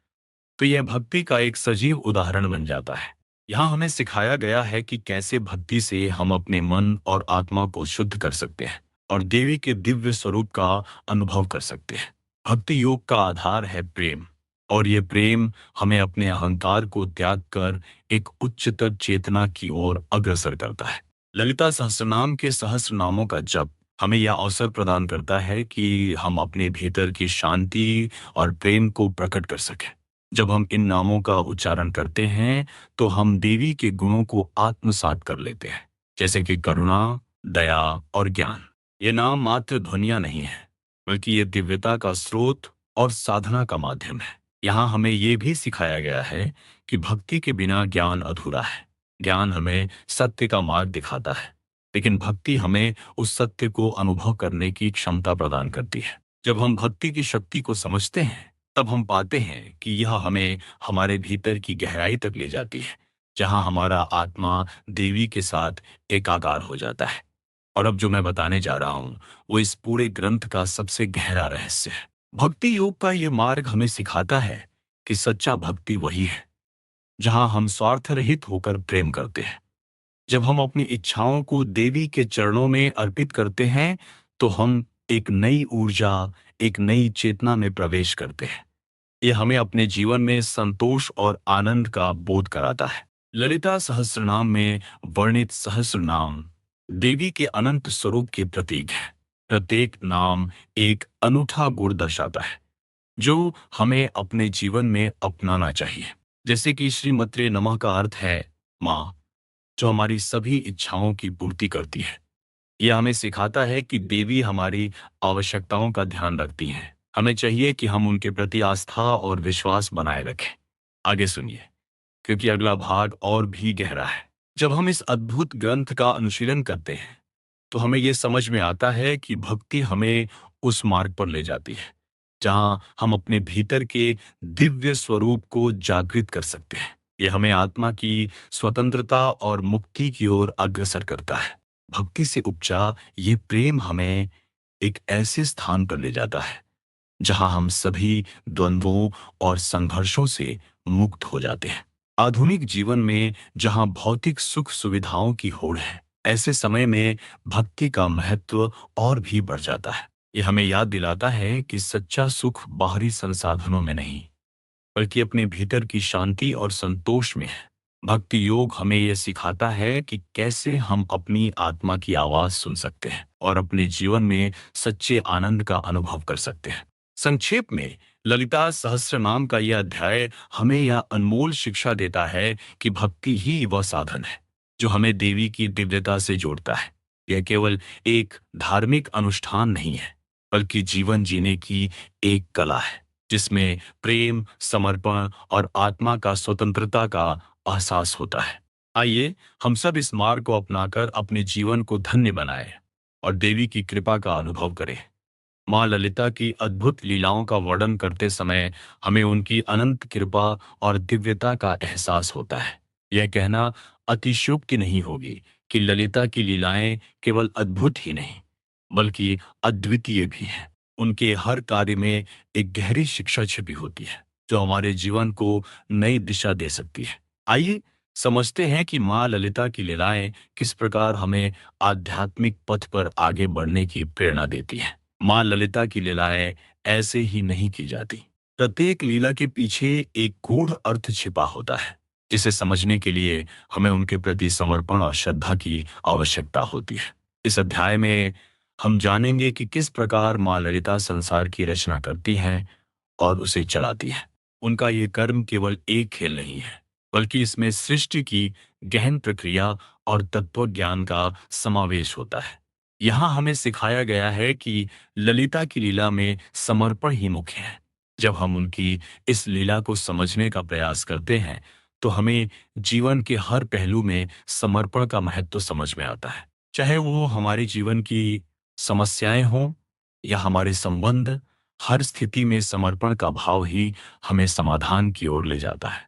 तो यह भक्ति का एक सजीव उदाहरण बन जाता है। यहाँ हमें सिखाया गया है कि कैसे भक्ति से हम अपने मन और आत्मा को शुद्ध कर सकते हैं और देवी के दिव्य स्वरूप का अनुभव कर सकते हैं। भक्ति योग का आधार है प्रेम, और ये प्रेम हमें अपने अहंकार को त्याग कर एक उच्चतर चेतना की ओर अग्रसर करता है। ललिता सहस्त्रनाम के सहस्त्र नामों का जप हमें यह अवसर प्रदान करता है कि हम अपने भीतर की शांति और प्रेम को प्रकट कर सकें। जब हम इन नामों का उच्चारण करते हैं तो हम देवी के गुणों को आत्मसात कर लेते हैं, जैसे कि करुणा, दया और ज्ञान। ये नाम मात्र ध्वनियां नहीं है, बल्कि ये दिव्यता का स्रोत और साधना का माध्यम है। यहाँ हमें ये भी सिखाया गया है कि भक्ति के बिना ज्ञान अधूरा है। ज्ञान हमें सत्य का मार्ग दिखाता है, लेकिन भक्ति हमें उस सत्य को अनुभव करने की क्षमता प्रदान करती है। जब हम भक्ति की शक्ति को समझते हैं तब हम पाते हैं कि यह हमें हमारे भीतर की गहराई तक ले जाती है, जहां हमारा आत्मा देवी के साथ एकाकार हो जाता है। और अब जो मैं बताने जा रहा हूं वो इस पूरे ग्रंथ का सबसे गहरा रहस्य है। भक्ति योग का ये मार्ग हमें सिखाता है कि सच्चा भक्ति वही है जहां हम स्वार्थ रहित होकर प्रेम करते हैं। जब हम अपनी इच्छाओं को देवी के चरणों में अर्पित करते हैं तो हम एक नई ऊर्जा, एक नई चेतना में प्रवेश करते हैं। यह हमें अपने जीवन में संतोष और आनंद का बोध कराता है। ललिता सहस्त्रनाम में वर्णित सहस्त्रनाम देवी के अनंत स्वरूप के प्रतीक है। प्रत्येक नाम एक अनूठा गुण दर्शाता है जो हमें अपने जीवन में अपनाना चाहिए। जैसे कि श्रीमत्रे नमः का अर्थ है माँ, जो हमारी सभी इच्छाओं की पूर्ति करती है। यह हमें सिखाता है कि देवी हमारी आवश्यकताओं का ध्यान रखती हैं। हमें चाहिए कि हम उनके प्रति आस्था और विश्वास बनाए रखें। आगे सुनिए, क्योंकि अगला भाग और भी गहरा है। जब हम इस अद्भुत ग्रंथ का अनुशीलन करते हैं तो हमें यह समझ में आता है कि भक्ति हमें उस मार्ग पर ले जाती है जहां हम अपने भीतर के दिव्य स्वरूप को जागृत कर सकते हैं। यह हमें आत्मा की स्वतंत्रता और मुक्ति की ओर अग्रसर करता है। भक्ति से उपजा ये प्रेम हमें एक ऐसे स्थान पर ले जाता है जहां हम सभी द्वंद्वों और संघर्षों से मुक्त हो जाते हैं। आधुनिक जीवन में जहां भौतिक सुख सुविधाओं की होड़ है, ऐसे समय में भक्ति का महत्व और भी बढ़ जाता है। यह हमें याद दिलाता है कि सच्चा सुख बाहरी संसाधनों में नहीं, बल्कि अपने भीतर की शांति और संतोष में है। भक्ति योग हमें यह सिखाता है कि कैसे हम अपनी आत्मा की आवाज सुन सकते हैं और अपने जीवन में सच्चे आनंद का अनुभव कर सकते हैं। संक्षेप में, ललिता सहस्त्रनाम का यह अध्याय हमें यह अनमोल शिक्षा देता है कि भक्ति ही वह साधन है जो हमें देवी की दिव्यता से जोड़ता है। यह केवल एक धार्मिक अनुष्ठान नहीं है, बल्कि जीवन जीने की एक कला है जिसमें प्रेम, समर्पण और आत्मा का स्वतंत्रता का एहसास होता है। आइए हम सब इस मार्ग को अपनाकर अपने जीवन को धन्य बनाएं और देवी की कृपा का अनुभव करें। माँ ललिता की अद्भुत लीलाओं का वर्णन करते समय हमें उनकी अनंत कृपा और दिव्यता का एहसास होता है। यह कहना अतिशयोक्ति नहीं होगी कि ललिता की लीलाएं केवल अद्भुत ही नहीं, बल्कि अद्वितीय भी हैं। उनके हर कार्य में एक गहरी शिक्षा छिपी होती है जो हमारे जीवन को नई दिशा दे सकती है। आइए समझते हैं कि माँ ललिता की लीलाएं किस प्रकार हमें आध्यात्मिक पथ पर आगे बढ़ने की प्रेरणा देती हैं। माँ ललिता की लीलाएं ऐसे ही नहीं की जाती। प्रत्येक लीला के पीछे एक गूढ़ अर्थ छिपा होता है जिसे समझने के लिए हमें उनके प्रति समर्पण और श्रद्धा की आवश्यकता होती है। इस अध्याय में हम जानेंगे कि किस प्रकार माँ ललिता संसार की रचना करती हैं और उसे चलाती हैं। उनका ये कर्म केवल एक खेल नहीं है, बल्कि इसमें सृष्टि की गहन प्रक्रिया और तत्व ज्ञान का समावेश होता है। यहाँ हमें सिखाया गया है कि ललिता की लीला में समर्पण ही मुख्य है। जब हम उनकी इस लीला को समझने का प्रयास करते हैं, तो हमें जीवन के हर पहलू में समर्पण का महत्व समझ में आता है। चाहे वो हमारे जीवन की समस्याएं हों या हमारे संबंध, हर स्थिति में समर्पण का भाव ही हमें समाधान की ओर ले जाता है।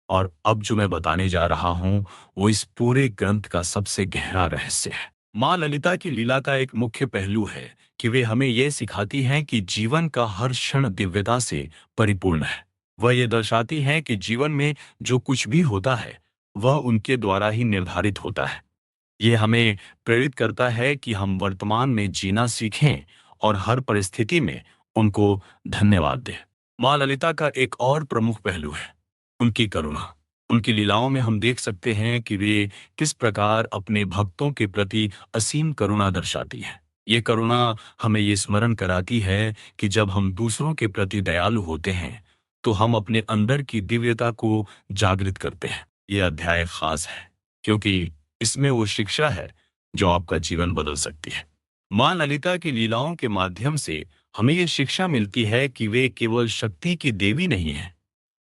और अब जो मैं बताने जा रहा हूं, वो इस पूरे ग्रंथ का सबसे गहरा रहस्य है। माँ ललिता की लीला का एक मुख्य पहलू है कि वे हमें यह सिखाती हैं कि जीवन का हर क्षण दिव्यता से परिपूर्ण है। वह ये दर्शाती हैं कि जीवन में जो कुछ भी होता है, वह उनके द्वारा ही निर्धारित होता है। ये हमें प्रेरित करता है कि हम वर्तमान में जीना सीखें और हर परिस्थिति में उनको धन्यवाद दें। माँ ललिता का एक और प्रमुख पहलू है उनकी करुणा। उनकी लीलाओं में हम देख सकते हैं कि वे किस प्रकार अपने भक्तों के प्रति असीम करुणा दर्शाती हैं। ये करुणा हमें ये स्मरण कराती है कि जब हम दूसरों के प्रति दयालु होते हैं, तो हम अपने अंदर की दिव्यता को जागृत करते हैं। ये अध्याय खास है, क्योंकि इसमें वो शिक्षा है जो आपका जीवन बदल सकती है। माँ ललिता की लीलाओं के माध्यम से हमें ये शिक्षा मिलती है कि वे केवल शक्ति की देवी नहीं है,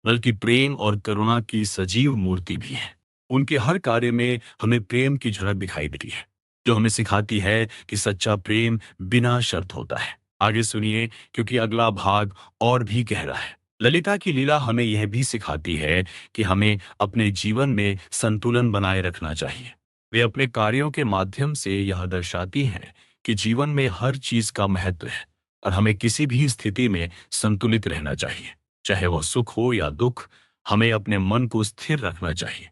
बल्कि प्रेम और करुणा की सजीव मूर्ति भी है। उनके हर कार्य में हमें प्रेम की झलक दिखाई देती है, जो हमें सिखाती है कि सच्चा प्रेम बिना शर्त होता है। आगे सुनिए, क्योंकि अगला भाग और भी गहरा है। ललिता की लीला हमें यह भी सिखाती है कि हमें अपने जीवन में संतुलन बनाए रखना चाहिए। वे अपने कार्यों के माध्यम से यह दर्शाती हैं कि जीवन में हर चीज का महत्व है और हमें किसी भी स्थिति में संतुलित रहना चाहिए। चाहे वह सुख हो या दुख, हमें अपने मन को स्थिर रखना चाहिए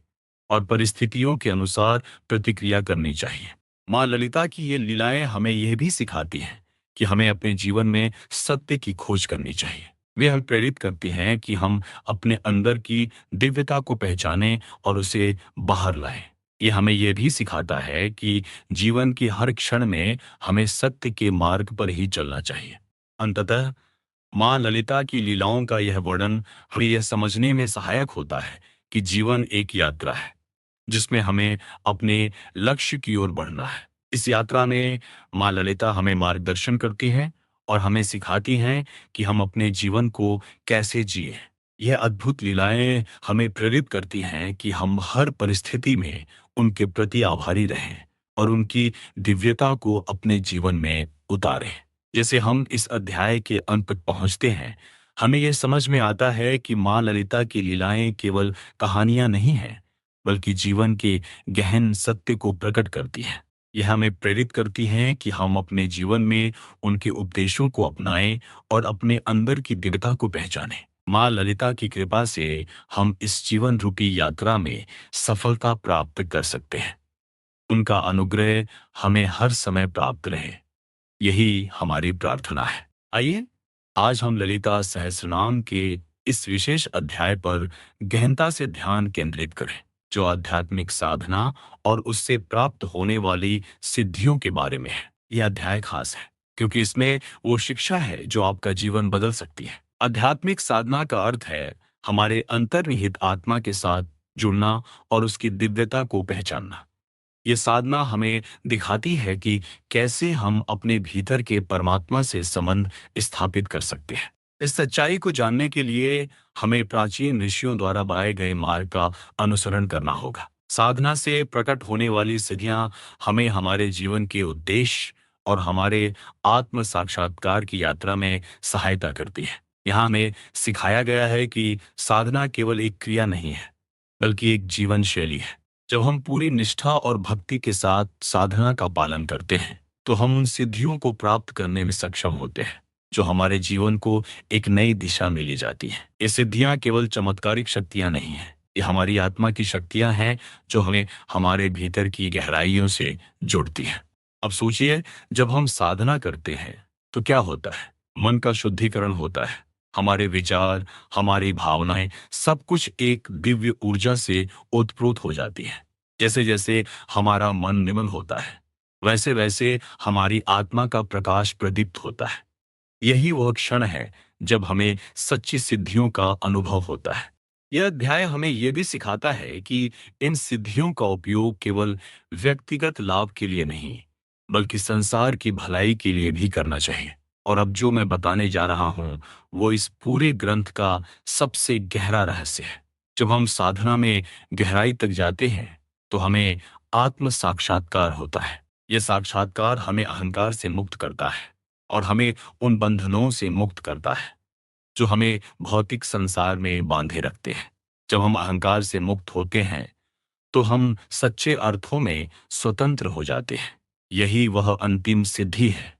और परिस्थितियों के अनुसार प्रतिक्रिया करनी चाहिए। माँ ललिता की ये लीलाएं हमें यह भी सिखाती हैं कि हमें अपने जीवन में सत्य की खोज करनी चाहिए। वे हमें प्रेरित करती हैं कि हम अपने अंदर की दिव्यता को पहचानें और उसे बाहर लाएं। ये हमें यह भी सिखाता है कि जीवन की हर क्षण में हमें सत्य के मार्ग पर ही चलना चाहिए। अंततः माँ ललिता की लीलाओं का यह वर्णन हमें यह समझने में सहायक होता है कि जीवन एक यात्रा है, जिसमें हमें अपने लक्ष्य की ओर बढ़ना है। इस यात्रा में माँ ललिता हमें मार्गदर्शन करती हैं और हमें सिखाती हैं कि हम अपने जीवन को कैसे जिए। यह अद्भुत लीलाएं हमें प्रेरित करती हैं कि हम हर परिस्थिति में उनके प्रति आभारी रहें और उनकी दिव्यता को अपने जीवन में उतारें। जैसे हम इस अध्याय के अंत तक पहुंचते हैं, हमें यह समझ में आता है कि माँ ललिता की लीलाएं केवल कहानियां नहीं हैं, बल्कि जीवन के गहन सत्य को प्रकट करती हैं। यह हमें प्रेरित करती हैं कि हम अपने जीवन में उनके उपदेशों को अपनाएं और अपने अंदर की दिव्यता को पहचानें। माँ ललिता की कृपा से हम इस जीवन रूपी यात्रा में सफलता प्राप्त कर सकते हैं। उनका अनुग्रह हमें हर समय प्राप्त रहे, यही हमारी प्रार्थना है। आइए आज हम ललिता सहस्रनाम के इस विशेष अध्याय पर गहनता से ध्यान केंद्रित करें, जो आध्यात्मिक साधना और उससे प्राप्त होने वाली सिद्धियों के बारे में है। यह अध्याय खास है, क्योंकि इसमें वो शिक्षा है जो आपका जीवन बदल सकती है। आध्यात्मिक साधना का अर्थ है हमारे अंतर्निहित आत्मा के साथ जुड़ना और उसकी दिव्यता को पहचानना। ये साधना हमें दिखाती है कि कैसे हम अपने भीतर के परमात्मा से संबंध स्थापित कर सकते हैं। इस सच्चाई को जानने के लिए हमें प्राचीन ऋषियों द्वारा बनाए गए मार्ग का अनुसरण करना होगा। साधना से प्रकट होने वाली सिद्धियां हमें हमारे जीवन के उद्देश्य और हमारे आत्म साक्षात्कार की यात्रा में सहायता करती है। यहाँ हमें सिखाया गया है कि साधना केवल एक क्रिया नहीं है, बल्कि एक जीवन शैली है। जब हम पूरी निष्ठा और भक्ति के साथ साधना का पालन करते हैं, तो हम उन सिद्धियों को प्राप्त करने में सक्षम होते हैं, जो हमारे जीवन को एक नई दिशा में ले जाती हैं। ये सिद्धियां केवल चमत्कारिक शक्तियां नहीं हैं, ये हमारी आत्मा की शक्तियां हैं, जो हमें हमारे भीतर की गहराइयों से जोड़ती हैं। अब सोचिए, जब हम साधना करते हैं, तो क्या होता है? मन का शुद्धिकरण होता है। हमारे विचार, हमारी भावनाएं, सब कुछ एक दिव्य ऊर्जा से ओतप्रोत हो जाती है। जैसे जैसे हमारा मन निर्मल होता है, वैसे वैसे हमारी आत्मा का प्रकाश प्रदीप्त होता है। यही वह क्षण है जब हमें सच्ची सिद्धियों का अनुभव होता है। यह अध्याय हमें यह भी सिखाता है कि इन सिद्धियों का उपयोग केवल व्यक्तिगत लाभ के लिए नहीं, बल्कि संसार की भलाई के लिए भी करना चाहिए। और अब जो मैं बताने जा रहा हूं, वो इस पूरे ग्रंथ का सबसे गहरा रहस्य है। जब हम साधना में गहराई तक जाते हैं, तो हमें आत्म साक्षात्कार होता है। यह साक्षात्कार हमें अहंकार से मुक्त करता है और हमें उन बंधनों से मुक्त करता है जो हमें भौतिक संसार में बांधे रखते हैं। जब हम अहंकार से मुक्त होते हैं, तो हम सच्चे अर्थों में स्वतंत्र हो जाते हैं। यही वह अंतिम सिद्धि है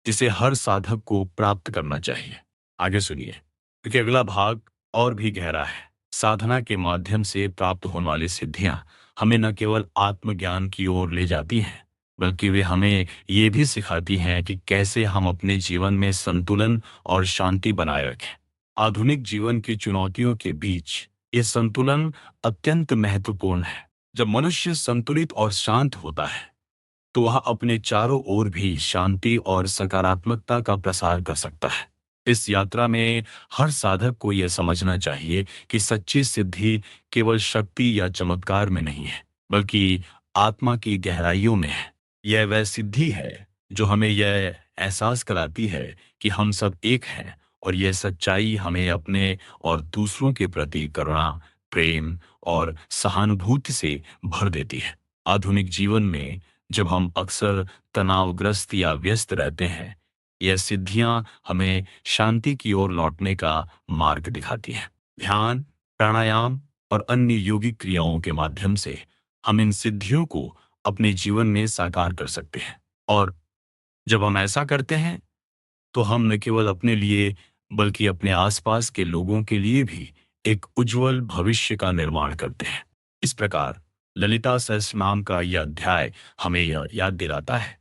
जिसे हर साधक को प्राप्त करना चाहिए। आगे सुनिए, क्योंकि अगला भाग और भी गहरा है। साधना के माध्यम से प्राप्त होने वाली सिद्धियां हमें न केवल आत्मज्ञान की ओर ले जाती हैं, बल्कि वे हमें ये भी सिखाती हैं कि कैसे हम अपने जीवन में संतुलन और शांति बनाए रखें। आधुनिक जीवन की चुनौतियों के बीच ये संतुलन अत्यंत महत्वपूर्ण है। जब मनुष्य संतुलित और शांत होता है, तो वह अपने चारों ओर भी शांति और सकारात्मकता का प्रसार कर सकता है। इस यात्रा में हर साधक को यह समझना चाहिए कि सच्ची सिद्धि केवल शक्ति या चमत्कार में नहीं है, बल्कि आत्मा की गहराइयों में है। यह वह सिद्धि है जो हमें यह एहसास कराती है कि हम सब एक हैं, और यह सच्चाई हमें अपने और दूसरों के प्रति करुणा, प्रेम और सहानुभूति से भर देती है। आधुनिक जीवन में जब हम अक्सर तनावग्रस्त या व्यस्त रहते हैं, यह सिद्धियां हमें शांति की ओर लौटने का मार्ग दिखाती हैं। ध्यान, प्राणायाम और अन्य योगिक क्रियाओं के माध्यम से हम इन सिद्धियों को अपने जीवन में साकार कर सकते हैं। और जब हम ऐसा करते हैं, तो हम न केवल अपने लिए, बल्कि अपने आसपास के लोगों के लिए भी एक उज्जवल भविष्य का निर्माण करते हैं। इस प्रकार ललिता सहस्त्रनाम का यह अध्याय हमें यह याद दिलाता है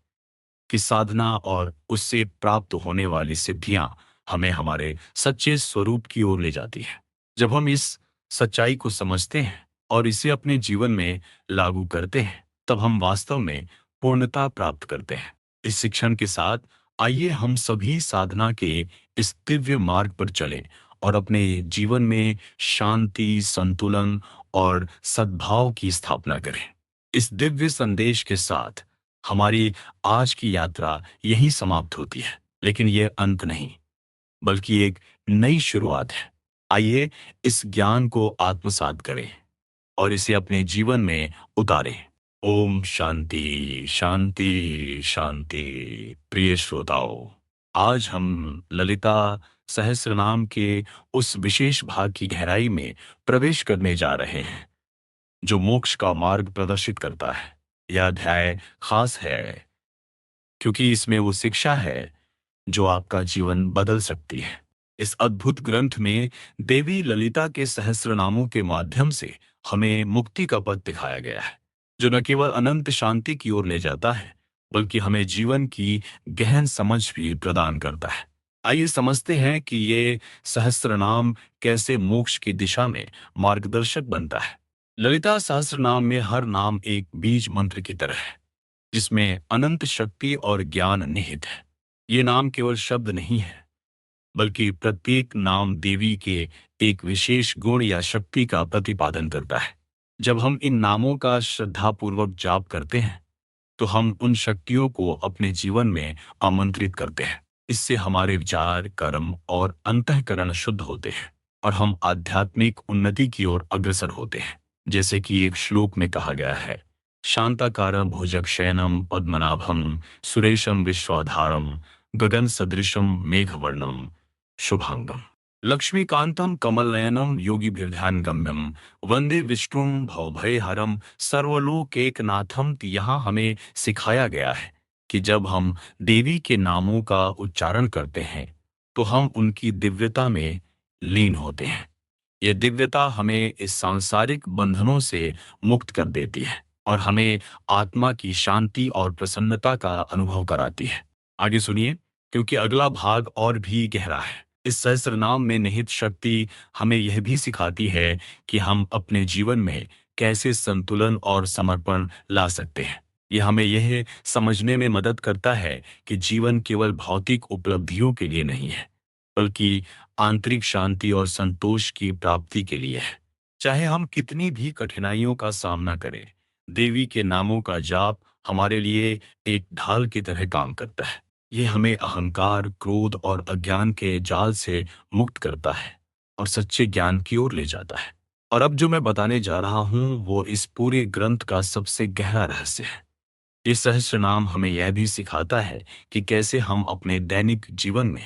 कि साधना और उससे प्राप्त होने वाली सिद्धियां हमें हमारे सच्चे स्वरूप की ओर ले जाती है। जब हम इस सच्चाई को समझते हैं और इसे अपने जीवन में लागू करते हैं, तब हम वास्तव में पूर्णता प्राप्त करते हैं। इस शिक्षण के साथ आइए हम सभी साधना के इस दिव्य मार्ग पर चलें और अपने जीवन में शांति, संतुलन और सद्भाव की स्थापना करें। इस दिव्य संदेश के साथ हमारी आज की यात्रा यहीं समाप्त होती है, लेकिन यह अंत नहीं, बल्कि एक नई शुरुआत है। आइए इस ज्ञान को आत्मसात करें और इसे अपने जीवन में उतारें। ओम शांति शांति शांति। प्रिय श्रोताओं, आज हम ललिता सहस्रनाम के उस विशेष भाग की गहराई में प्रवेश करने जा रहे हैं जो मोक्ष का मार्ग प्रदर्शित करता है। यह अध्याय खास है क्योंकि इसमें वो शिक्षा है जो आपका जीवन बदल सकती है। इस अद्भुत ग्रंथ में देवी ललिता के सहस्रनामों के माध्यम से हमें मुक्ति का पथ दिखाया गया है, जो न केवल अनंत शांति की ओर ले जाता है, बल्कि हमें जीवन की गहन समझ भी प्रदान करता है। आइए समझते हैं कि ये सहस्रनाम कैसे मोक्ष की दिशा में मार्गदर्शक बनता है। ललिता सहस्रनाम में हर नाम एक बीज मंत्र की तरह है, जिसमें अनंत शक्ति और ज्ञान निहित है। ये नाम केवल शब्द नहीं है, बल्कि प्रत्येक नाम देवी के एक विशेष गुण या शक्ति का प्रतिपादन करता है। जब हम इन नामों का श्रद्धापूर्वक जाप करते हैं, तो हम उन शक्तियों को अपने जीवन में आमंत्रित करते हैं। इससे हमारे विचार, कर्म और अंतःकरण शुद्ध होते हैं और हम आध्यात्मिक उन्नति की ओर अग्रसर होते हैं। जैसे कि एक श्लोक में कहा गया है, शांताकारं भुजगशयनं पद्मनाभं सुरेशं विश्वाधारं गगन सदृशं मेघवर्णं शुभांगम। लक्ष्मीकांतं कमलनयनं योगिभिर्ध्यानगम्यं वंदे विष्णुं भवभयहरं सर्वलोकैकनाथं। यहाँ हमें सिखाया गया है कि जब हम देवी के नामों का उच्चारण करते हैं, तो हम उनकी दिव्यता में लीन होते हैं। यह दिव्यता हमें इस सांसारिक बंधनों से मुक्त कर देती है और हमें आत्मा की शांति और प्रसन्नता का अनुभव कराती है। आगे सुनिए, क्योंकि अगला भाग और भी गहरा है। इस सहस्रनाम में निहित शक्ति हमें यह भी सिखाती है कि हम अपने जीवन में कैसे संतुलन और समर्पण ला सकते हैं। ये हमें यह समझने में मदद करता है कि जीवन केवल भौतिक उपलब्धियों के लिए नहीं है, बल्कि आंतरिक शांति और संतोष की प्राप्ति के लिए है। चाहे हम कितनी भी कठिनाइयों का सामना करें, देवी के नामों का जाप हमारे लिए एक ढाल की तरह काम करता है। ये हमें अहंकार, क्रोध और अज्ञान के जाल से मुक्त करता है और सच्चे ज्ञान की ओर ले जाता है। और अब जो मैं बताने जा रहा हूं वो इस पूरे ग्रंथ का सबसे गहरा रहस्य है। ये सहस्त्र नाम हमें यह भी सिखाता है कि कैसे हम अपने दैनिक जीवन में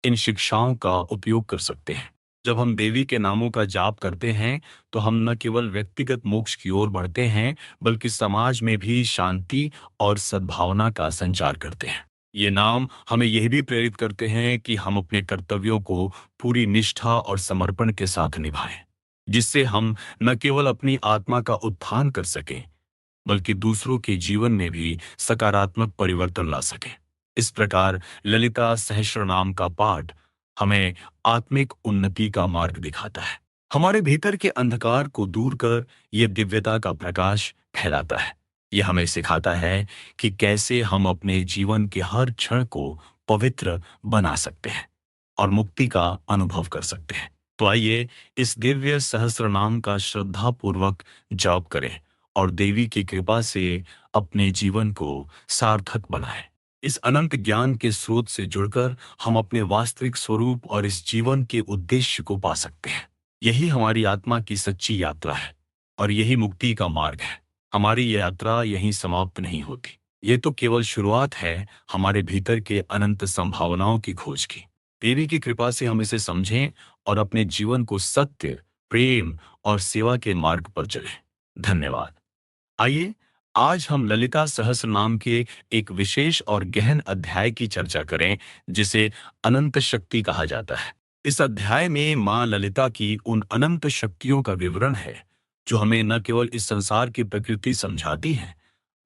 इन शिक्षाओं का उपयोग कर सकते हैं। जब हम देवी के नामों का जाप करते हैं तो हम न केवल व्यक्तिगत मोक्ष की ओर बढ़ते हैं, बल्कि समाज में भी शांति और सद्भावना का संचार करते हैं। ये नाम हमें यह भी प्रेरित करते हैं कि हम अपने कर्तव्यों को पूरी निष्ठा और समर्पण के साथ निभाएं, जिससे हम न केवल अपनी आत्मा का उत्थान कर सकें, बल्कि दूसरों के जीवन में भी सकारात्मक परिवर्तन ला सके। इस प्रकार ललिता सहस्त्रनाम का पाठ हमें आत्मिक उन्नति का मार्ग दिखाता है। हमारे भीतर के अंधकार को दूर कर यह दिव्यता का प्रकाश फैलाता है। यह हमें सिखाता है कि कैसे हम अपने जीवन के हर क्षण को पवित्र बना सकते हैं और मुक्ति का अनुभव कर सकते हैं। तो आइए इस दिव्य सहस्त्रनाम का श्रद्धापूर्वक जाप करें और देवी की कृपा से अपने जीवन को सार्थक बनाएं। इस अनंत ज्ञान के स्रोत से जुड़कर हम अपने वास्तविक स्वरूप और इस जीवन के उद्देश्य को पा सकते हैं। यही हमारी आत्मा की सच्ची यात्रा है और यही मुक्ति का मार्ग है। हमारी ये यात्रा यहीं समाप्त नहीं होती। ये तो केवल शुरुआत है हमारे भीतर के अनंत संभावनाओं की खोज की। देवी की कृपा से हम इसे समझें और अपने जीवन को सत्य, प्रेम और सेवा के मार्ग पर चलें। धन्यवाद। आइए आज हम ललिता सहस्रनाम के एक विशेष और गहन अध्याय की चर्चा करें, जिसे अनंत शक्ति कहा जाता है। इस अध्याय में मां ललिता की उन अनंत शक्तियों का विवरण है जो हमें न केवल इस संसार की प्रकृति समझाती है,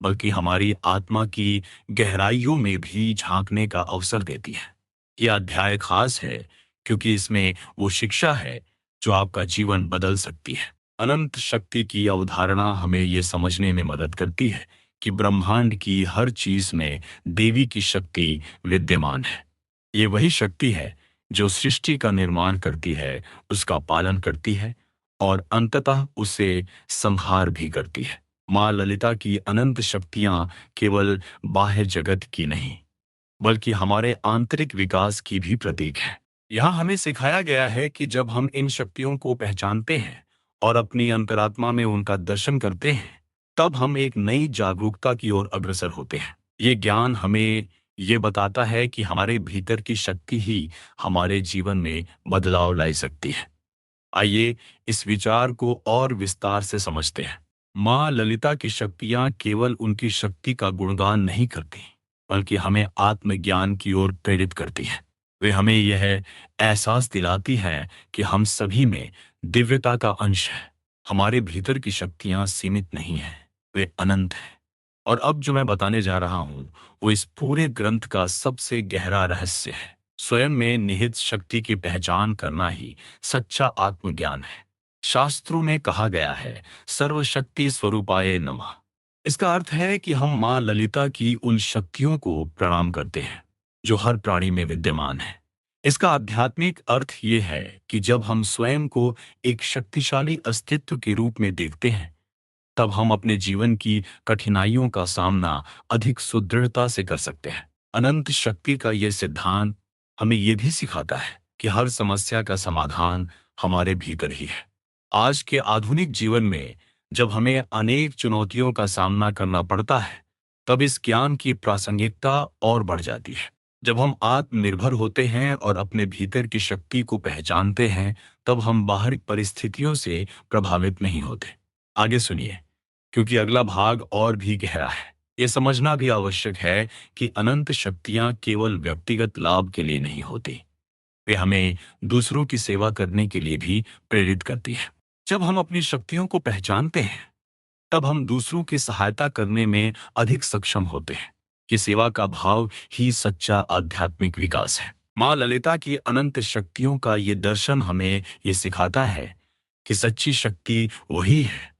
बल्कि हमारी आत्मा की गहराइयों में भी झांकने का अवसर देती है। यह अध्याय खास है क्योंकि इसमें वो शिक्षा है जो आपका जीवन बदल सकती है। अनंत शक्ति की अवधारणा हमें यह समझने में मदद करती है कि ब्रह्मांड की हर चीज में देवी की शक्ति विद्यमान है। ये वही शक्ति है जो सृष्टि का निर्माण करती है, उसका पालन करती है और अंततः उसे संहार भी करती है। माँ ललिता की अनंत शक्तियां केवल बाह्य जगत की नहीं, बल्कि हमारे आंतरिक विकास की भी प्रतीक है। यहाँ हमें सिखाया गया है कि जब हम इन शक्तियों को पहचानते हैं और अपनी अंतरात्मा में उनका दर्शन करते हैं, तब हम एक नई जागरूकता की ओर अग्रसर होते हैं। ये ज्ञान हमें ये बताता है कि हमारे भीतर की शक्ति ही हमारे जीवन में बदलाव ला सकती है। आइए इस विचार को और विस्तार से समझते हैं। माँ ललिता की शक्तियाँ केवल उनकी शक्ति का गुणगान नहीं करती, बल्कि हमें आत्मज्ञान की ओर प्रेरित करती है। वे हमें यह एहसास दिलाती है कि हम सभी में दिव्यता का अंश है। हमारे भीतर की शक्तियाँ सीमित नहीं हैं, वे अनंत हैं। और अब जो मैं बताने जा रहा हूँ वो इस पूरे ग्रंथ का सबसे गहरा रहस्य है। स्वयं में निहित शक्ति की पहचान करना ही सच्चा आत्मज्ञान है। शास्त्रों में कहा गया है, सर्वशक्ति स्वरूपाय नमः। इसका अर्थ है कि हम मां ललिता की उन शक्तियों को प्रणाम करते हैं जो हर प्राणी में विद्यमान है। इसका आध्यात्मिक अर्थ ये है कि जब हम स्वयं को एक शक्तिशाली अस्तित्व के रूप में देखते हैं, तब हम अपने जीवन की कठिनाइयों का सामना अधिक सुदृढ़ता से कर सकते हैं। अनंत शक्ति का यह सिद्धांत हमें यह भी सिखाता है कि हर समस्या का समाधान हमारे भीतर ही है। आज के आधुनिक जीवन में जब हमें अनेक चुनौतियों का सामना करना पड़ता है, तब इस ज्ञान की प्रासंगिकता और बढ़ जाती है। जब हम आत्मनिर्भर होते हैं और अपने भीतर की शक्ति को पहचानते हैं, तब हम बाहरी परिस्थितियों से प्रभावित नहीं होते। आगे सुनिए, क्योंकि अगला भाग और भी गहरा है। ये समझना भी आवश्यक है कि अनंत शक्तियां केवल व्यक्तिगत लाभ के लिए नहीं होती, वे हमें दूसरों की सेवा करने के लिए भी प्रेरित करती है। जब हम अपनी शक्तियों को पहचानते हैं, तब हम दूसरों की सहायता करने में अधिक सक्षम होते हैं। ये सेवा का भाव ही सच्चा आध्यात्मिक विकास है। माँ ललिता की अनंत शक्तियों का ये दर्शन हमें ये सिखाता है कि सच्ची शक्ति वही है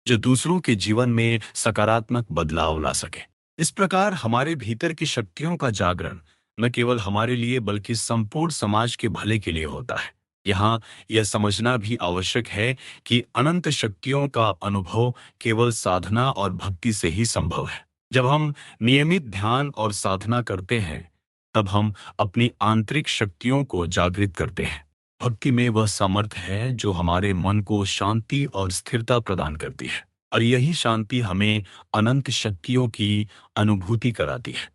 जो दूसरों के जीवन में सकारात्मक बदलाव ला सके। इस प्रकार हमारे भीतर की शक्तियों का जागरण न केवल हमारे लिए बल्कि संपूर्ण समाज के भले के लिए होता है। यहाँ यह समझना भी आवश्यक है कि अनंत शक्तियों का अनुभव केवल साधना और भक्ति से ही संभव है। जब हम नियमित ध्यान और साधना करते हैं, तब हम अपनी आंतरिक शक्तियों को जागृत करते हैं। भक्ति में वह सामर्थ्य है जो हमारे मन को शांति और स्थिरता प्रदान करती है, और यही शांति हमें अनंत शक्तियों की अनुभूति कराती है।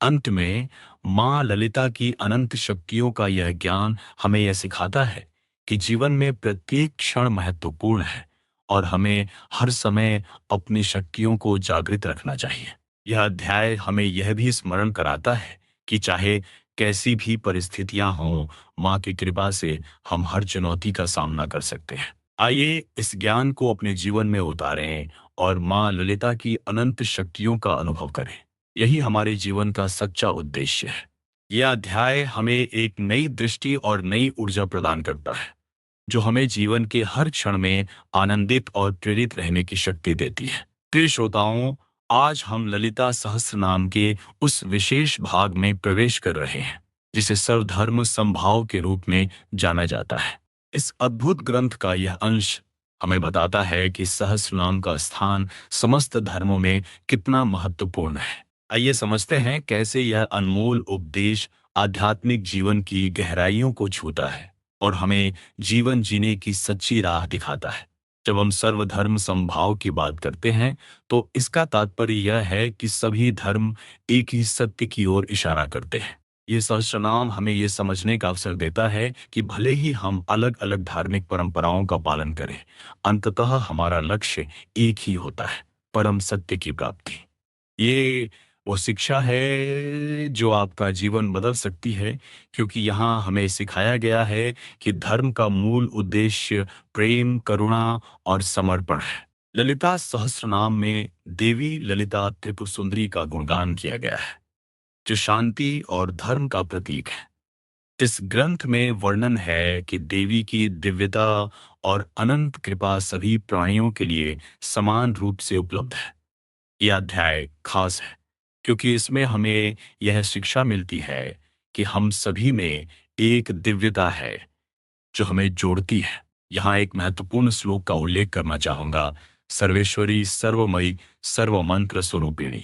अंत में माँ ललिता की अनंत शक्तियों का यह ज्ञान हमें यह सिखाता है कि जीवन में प्रत्येक क्षण महत्वपूर्ण है और हमें हर समय अपनी शक्तियों को जागृत रखना चाहिए। यह अध्याय हमें यह भी स्मरण कराता है कि चाहे कैसी भी परिस्थितियां हों, माँ की कृपा से हम हर चुनौती का सामना कर सकते हैं। आइए इस ज्ञान को अपने जीवन में उतारें और माँ ललिता की अनंत शक्तियों का अनुभव करें। यही हमारे जीवन का सच्चा उद्देश्य है। यह अध्याय हमें एक नई दृष्टि और नई ऊर्जा प्रदान करता है, जो हमें जीवन के हर क्षण में आनंदित और प्रेरित रहने की शक्ति देती है। प्रिय श्रोताओं, आज हम ललिता सहस्त्र नाम के उस विशेष भाग में प्रवेश कर रहे हैं, जिसे सर्वधर्म समभाव के रूप में जाना जाता है। इस अद्भुत ग्रंथ का यह अंश हमें बताता है कि सहस्त्र नाम का स्थान समस्त धर्मों में कितना महत्वपूर्ण है। आइए समझते हैं कैसे यह अनमोल उपदेश आध्यात्मिक जीवन की गहराइयों को छूता है और हमें जीवन जीने की सच्ची राह दिखाता है। जब हम सर्वधर्म समभाव की बात करते हैं, तो इसका तात्पर्य यह है कि सभी धर्म एक ही सत्य की ओर इशारा करते हैं। ये सहस्त्रनाम हमें ये समझने का अवसर देता है कि भले ही हम अलग अलग धार्मिक परंपराओं का पालन करें, अंततः हमारा लक्ष्य एक ही होता है, परम सत्य की प्राप्ति। ये वो शिक्षा है जो आपका जीवन बदल सकती है, क्योंकि यहाँ हमें सिखाया गया है कि धर्म का मूल उद्देश्य प्रेम, करुणा और समर्पण है। ललिता सहस्त्रनाम में देवी ललिता त्रिपुर सुंदरी का गुणगान किया गया है, जो शांति और धर्म का प्रतीक है। इस ग्रंथ में वर्णन है कि देवी की दिव्यता और अनंत कृपा सभी प्राणियों के लिए समान रूप से उपलब्ध है। यह अध्याय खास है क्योंकि इसमें हमें यह शिक्षा मिलती है कि हम सभी में एक दिव्यता है जो हमें जोड़ती है। यहाँ एक महत्वपूर्ण श्लोक का उल्लेख करना चाहूंगा। सर्वेश्वरी सर्वमयी सर्वमंत्र स्वरूपिणी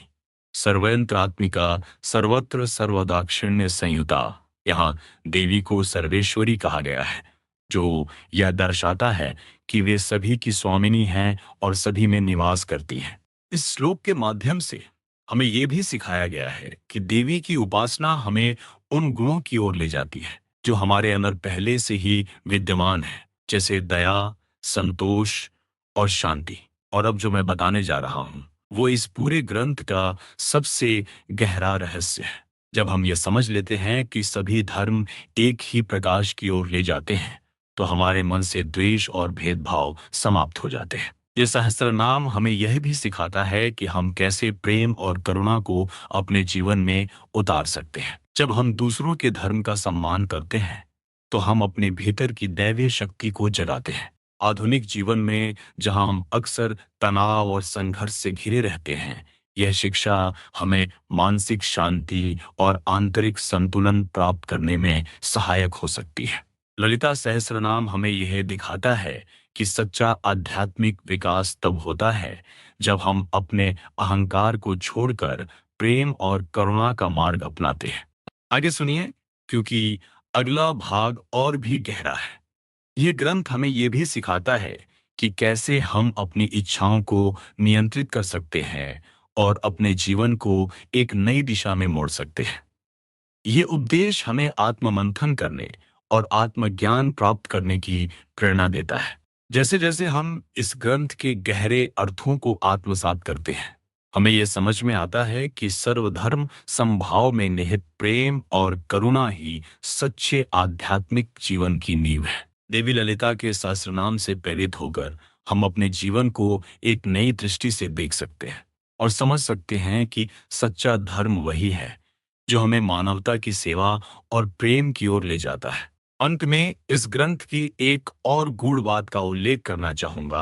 सर्वयंत्रात्मिका सर्वत्र सर्वदाक्षिण्य संयुता। यहाँ देवी को सर्वेश्वरी कहा गया है, जो यह दर्शाता है कि वे सभी की स्वामिनी हैं और सभी में निवास करती हैं। इस श्लोक के माध्यम से हमें यह भी सिखाया गया है कि देवी की उपासना हमें उन गुणों की ओर ले जाती है जो हमारे अंदर पहले से ही विद्यमान है, जैसे दया, संतोष और शांति। और अब जो मैं बताने जा रहा हूँ, वो इस पूरे ग्रंथ का सबसे गहरा रहस्य है। जब हम ये समझ लेते हैं कि सभी धर्म एक ही प्रकाश की ओर ले जाते हैं, तो हमारे मन से द्वेष और भेदभाव समाप्त हो जाते हैं। ये सहस्त्रनाम हमें यह भी सिखाता है कि हम कैसे प्रेम और करुणा को अपने जीवन में उतार सकते हैं। जब हम दूसरों के धर्म का सम्मान करते हैं, तो हम अपने भीतर की दैवीय शक्ति को जगाते हैं। आधुनिक जीवन में जहां हम अक्सर तनाव और संघर्ष से घिरे रहते हैं, यह शिक्षा हमें मानसिक शांति और आंतरिक संतुलन प्राप्त करने में सहायक हो सकती है। ललिता सहस्त्रनाम हमें यह दिखाता है कि सच्चा आध्यात्मिक विकास तब होता है जब हम अपने अहंकार को छोड़कर प्रेम और करुणा का मार्ग अपनाते हैं। आगे सुनिए, क्योंकि अगला भाग और भी गहरा है। ये ग्रंथ हमें यह भी सिखाता है कि कैसे हम अपनी इच्छाओं को नियंत्रित कर सकते हैं और अपने जीवन को एक नई दिशा में मोड़ सकते हैं। ये उपदेश हमें आत्ममंथन करने और आत्मज्ञान प्राप्त करने की प्रेरणा देता है। जैसे जैसे हम इस ग्रंथ के गहरे अर्थों को आत्मसात करते हैं, हमें यह समझ में आता है कि सर्वधर्म समभाव में निहित प्रेम और करुणा ही सच्चे आध्यात्मिक जीवन की नींव है। देवी ललिता के सहस्त्रनाम से प्रेरित होकर हम अपने जीवन को एक नई दृष्टि से देख सकते हैं और समझ सकते हैं कि सच्चा धर्म वही है जो हमें मानवता की सेवा और प्रेम की ओर ले जाता है। अंत में इस ग्रंथ की एक और गूढ़ बात का उल्लेख करना चाहूंगा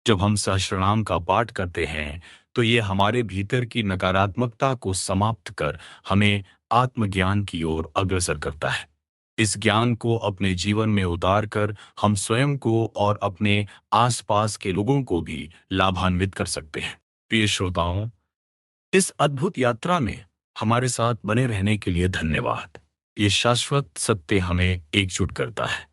जब हम सहस्रनाम का पाठ करते हैं तो ये हमारे भीतर की नकारात्मकता को समाप्त कर हमें आत्मज्ञान की ओर अग्रसर करता है। इस ज्ञान को अपने जीवन में उतार कर हम स्वयं को और अपने आसपास के लोगों को भी लाभान्वित कर सकते हैं। प्रिय श्रोताओं, इस अद्भुत यात्रा में हमारे साथ बने रहने के लिए धन्यवाद। ये शाश्वत सत्य हमें एकजुट करता है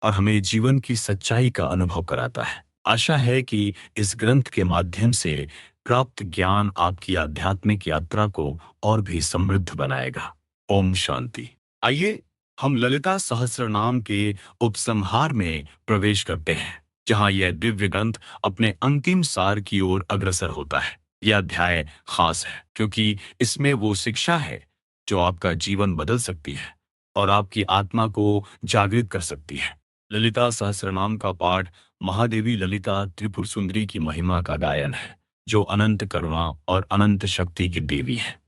और हमें जीवन की सच्चाई का अनुभव कराता है। आशा है कि इस ग्रंथ के माध्यम से प्राप्त ज्ञान आपकी आध्यात्मिक यात्रा को और भी समृद्ध बनाएगा। ओम शांति। आइए हम ललिता सहस्रनाम के उपसंहार में प्रवेश करते हैं, जहां यह दिव्य ग्रंथ अपने अंतिम सार की ओर अग्रसर होता है। यह अध्याय खास है क्योंकि इसमें वो शिक्षा है जो आपका जीवन बदल सकती है और आपकी आत्मा को जागृत कर सकती है। ललिता सहस्रनाम का पाठ महादेवी ललिता त्रिपुर सुंदरी की महिमा का गायन है, जो अनंत करुणा और अनंत शक्ति की देवी है।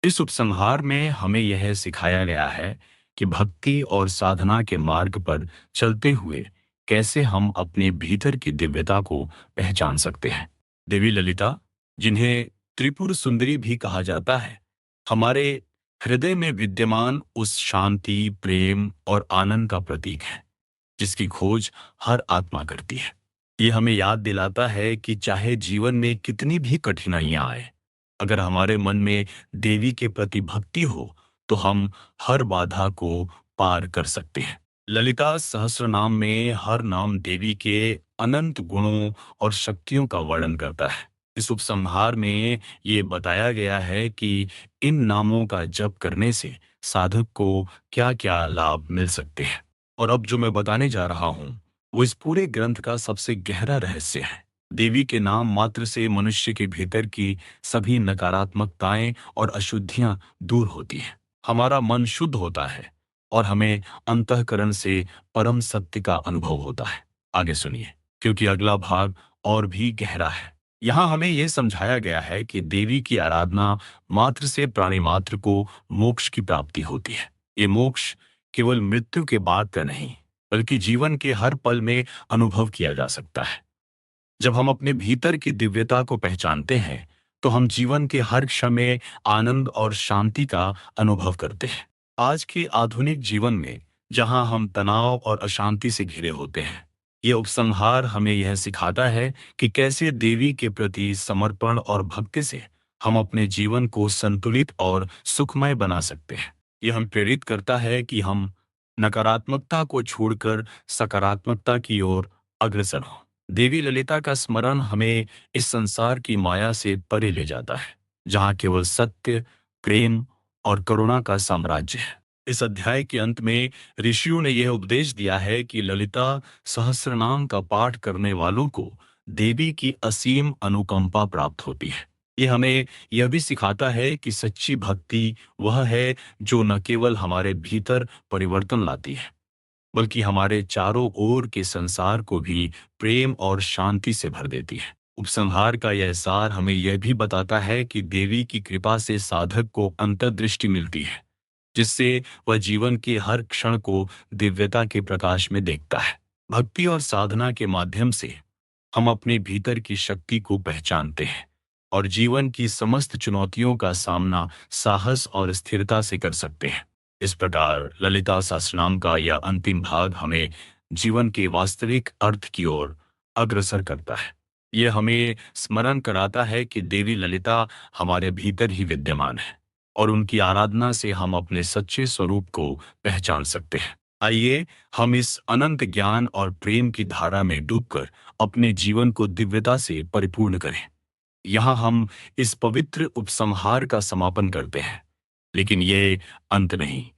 इस उपसंहार में हमें यह सिखाया गया है कि भक्ति और साधना के मार्ग पर चलते हुए कैसे हम अपने भीतर की दिव्यता को पहचान सकते हैं। देवी ललिता, जिन्हें त्रिपुर सुंदरी भी कहा जाता है, हमारे हृदय में विद्यमान उस शांति, प्रेम और आनंद का प्रतीक है जिसकी खोज हर आत्मा करती है। ये हमें याद दिलाता है कि चाहे जीवन में कितनी भी कठिनाइयां आए, अगर हमारे मन में देवी के प्रति भक्ति हो तो हम हर बाधा को पार कर सकते हैं। ललिता सहस्रनाम में हर नाम देवी के अनंत गुणों और शक्तियों का वर्णन करता है। इस उपसंहार में ये बताया गया है कि इन नामों का जप करने से साधक को क्या-क्या लाभ मिल सकते हैं। और अब जो मैं बताने जा रहा हूँ, वो इस पूरे ग्रंथ का सबसे गहरा रहस्य है। देवी के नाम मात्र से मनुष्य के भीतर की सभी नकारात्मकताएं और अशुद्धियां दूर होती हैं। हमारा मन शुद्ध होता है और हमें अंतःकरण से परम सत्य का अनुभव होता है। आगे सुनिए, क्योंकि अगला भाग और भी गहरा है। यहाँ हमें यह समझाया गया है कि देवी की आराधना मात्र से प्राणी मात्र को मोक्ष की प्राप्ति होती है। ये मोक्ष केवल मृत्यु के बाद का नहीं, बल्कि जीवन के हर पल में अनुभव किया जा सकता है। जब हम अपने भीतर की दिव्यता को पहचानते हैं तो हम जीवन के हर क्षण में आनंद और शांति का अनुभव करते हैं। आज के आधुनिक जीवन में जहां हम तनाव और अशांति से घिरे होते हैं, ये उपसंहार हमें यह सिखाता है कि कैसे देवी के प्रति समर्पण और भक्ति से हम अपने जीवन को संतुलित और सुखमय बना सकते हैं। यह हम प्रेरित करता है कि हम नकारात्मकता को छोड़कर सकारात्मकता की ओर अग्रसर हों। देवी ललिता का स्मरण हमें इस संसार की माया से परे ले जाता है, जहाँ केवल सत्य, प्रेम और करुणा का साम्राज्य है। इस अध्याय के अंत में ऋषियों ने यह उपदेश दिया है कि ललिता सहस्रनाम का पाठ करने वालों को देवी की असीम अनुकंपा प्राप्त होती है। ये हमें यह भी सिखाता है कि सच्ची भक्ति वह है जो न केवल हमारे भीतर परिवर्तन लाती है, बल्कि हमारे चारों ओर के संसार को भी प्रेम और शांति से भर देती है। उपसंहार का यह सार हमें यह भी बताता है कि देवी की कृपा से साधक को अंतर्दृष्टि मिलती है, जिससे वह जीवन के हर क्षण को दिव्यता के प्रकाश में देखता है। भक्ति और साधना के माध्यम से हम अपने भीतर की शक्ति को पहचानते हैं और जीवन की समस्त चुनौतियों का सामना साहस और स्थिरता से कर सकते हैं। इस प्रकार ललिता सहस्रनाम का यह अंतिम भाग हमें जीवन के वास्तविक अर्थ की ओर अग्रसर करता है। यह हमें स्मरण कराता है कि देवी ललिता हमारे भीतर ही विद्यमान है और उनकी आराधना से हम अपने सच्चे स्वरूप को पहचान सकते हैं। आइए हम इस अनंत ज्ञान और प्रेम की धारा में डूबकर अपने जीवन को दिव्यता से परिपूर्ण करें। यहाँ हम इस पवित्र उपसंहार का समापन करते हैं, लेकिन ये अंत नहीं,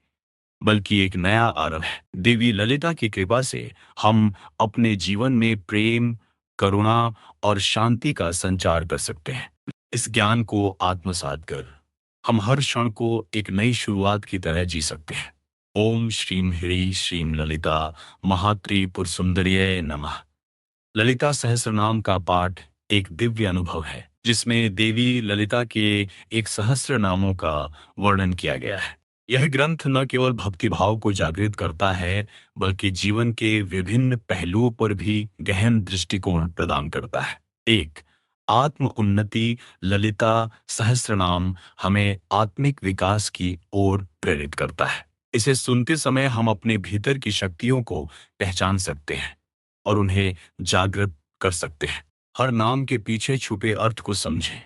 बल्कि एक नया आरंभ है। देवी ललिता की कृपा से हम अपने जीवन में प्रेम, करुणा और शांति का संचार कर सकते हैं। इस ज्ञान को आत्मसात कर हम हर क्षण को एक नई शुरुआत की तरह जी सकते हैं। ओम श्रीम ह्रीं श्रीम ललिता महात्रिपुर सुंदर्यै नमः। ललिता सहस्रनाम का पाठ एक दिव्य अनुभव है, जिसमें देवी ललिता के एक सहस्र नामों का वर्णन किया गया है। यह ग्रंथ न केवल भक्ति भाव को जागृत करता है, बल्कि जीवन के विभिन्न पहलुओं पर भी गहन दृष्टिकोण प्रदान करता है। एक, आत्म उन्नति। ललिता सहस्त्रनाम हमें आत्मिक विकास की ओर प्रेरित करता है। इसे सुनते समय हम अपने भीतर की शक्तियों को पहचान सकते हैं और उन्हें जागृत कर सकते हैं। हर नाम के पीछे छुपे अर्थ को समझें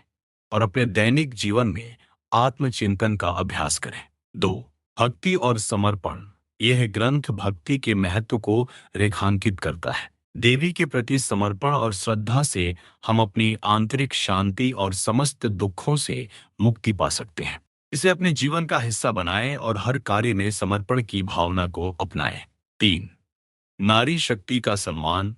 और अपने दैनिक जीवन में आत्मचिंतन का अभ्यास करें। 2, भक्ति और समर्पण। यह ग्रंथ भक्ति के महत्व को रेखांकित करता है। देवी के प्रति समर्पण और श्रद्धा से हम अपनी आंतरिक शांति और समस्त दुखों से मुक्ति पा सकते हैं। इसे अपने जीवन का हिस्सा बनाएं और हर कार्य में समर्पण की भावना को अपनाएं। 3, नारी शक्ति का सम्मान।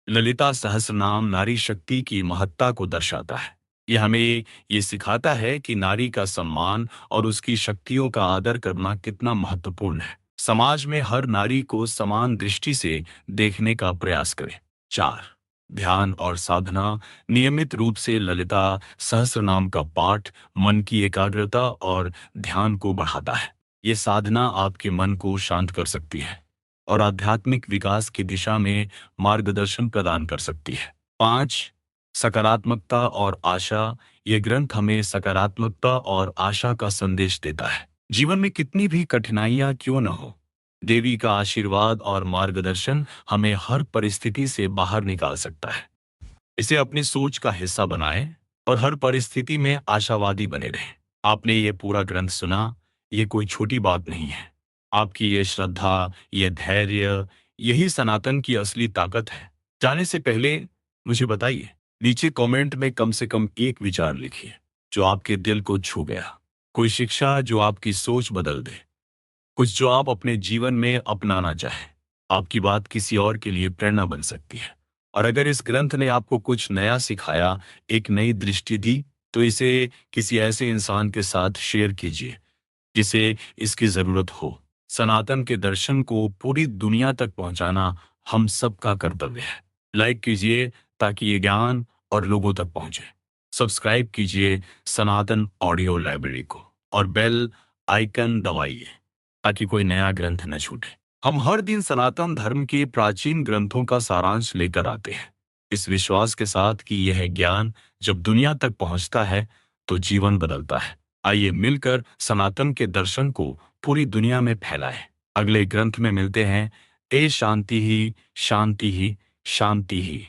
ललिता सहस्रनाम नारी शक्ति की महत्ता को दर्शाता है। यह हमें ये सिखाता है कि नारी का सम्मान और उसकी शक्तियों का आदर करना कितना महत्वपूर्ण है। समाज में हर नारी को समान दृष्टि से देखने का प्रयास करें। 4, ध्यान और साधना। नियमित रूप से ललिता सहस्रनाम का पाठ मन की एकाग्रता और ध्यान को बढ़ाता है। ये साधना आपके मन को शांत कर सकती है और आध्यात्मिक विकास की दिशा में मार्गदर्शन प्रदान कर सकती है। 5, सकारात्मकता और आशा। ये ग्रंथ हमें सकारात्मकता और आशा का संदेश देता है। जीवन में कितनी भी कठिनाइयां क्यों न हो, देवी का आशीर्वाद और मार्गदर्शन हमें हर परिस्थिति से बाहर निकाल सकता है। इसे अपनी सोच का हिस्सा बनाएं और हर परिस्थिति में आशावादी बने रहें। आपने ये पूरा ग्रंथ सुना, ये कोई छोटी बात नहीं है। आपकी ये श्रद्धा, ये धैर्य, यही सनातन की असली ताकत है। जाने से पहले मुझे बताइए, नीचे कमेंट में कम से कम एक विचार लिखिए जो आपके दिल को छू गया। कोई शिक्षा जो आपकी सोच बदल दे, कुछ जो आप अपने जीवन में अपनाना चाहें। आपकी बात किसी और के लिए प्रेरणा बन सकती है। और अगर इस ग्रंथ ने आपको कुछ नया सिखाया, एक नई दृष्टि दी, तो इसे किसी ऐसे इंसान के साथ शेयर कीजिए जिसे इसकी जरूरत हो। सनातन के दर्शन को पूरी दुनिया तक पहुंचाना हम सबका कर्तव्य है। लाइक कीजिए ताकि ये ज्ञान और लोगों तक पहुंचे। सब्सक्राइब कीजिए सनातन ऑडियो लाइब्रेरी को और बेल आइकन दबाइए ताकि कोई नया ग्रंथ न छूटे। हम हर दिन सनातन धर्म के प्राचीन ग्रंथों का सारांश लेकर आते हैं, इस विश्वास के साथ कि यह ज्ञान जब दुनिया तक पहुंचता है तो जीवन बदलता है। आइए मिलकर सनातन के दर्शन को पूरी दुनिया में फैलाएं। अगले ग्रंथ में मिलते हैं। ए शांति ही शांति ही शांति ही।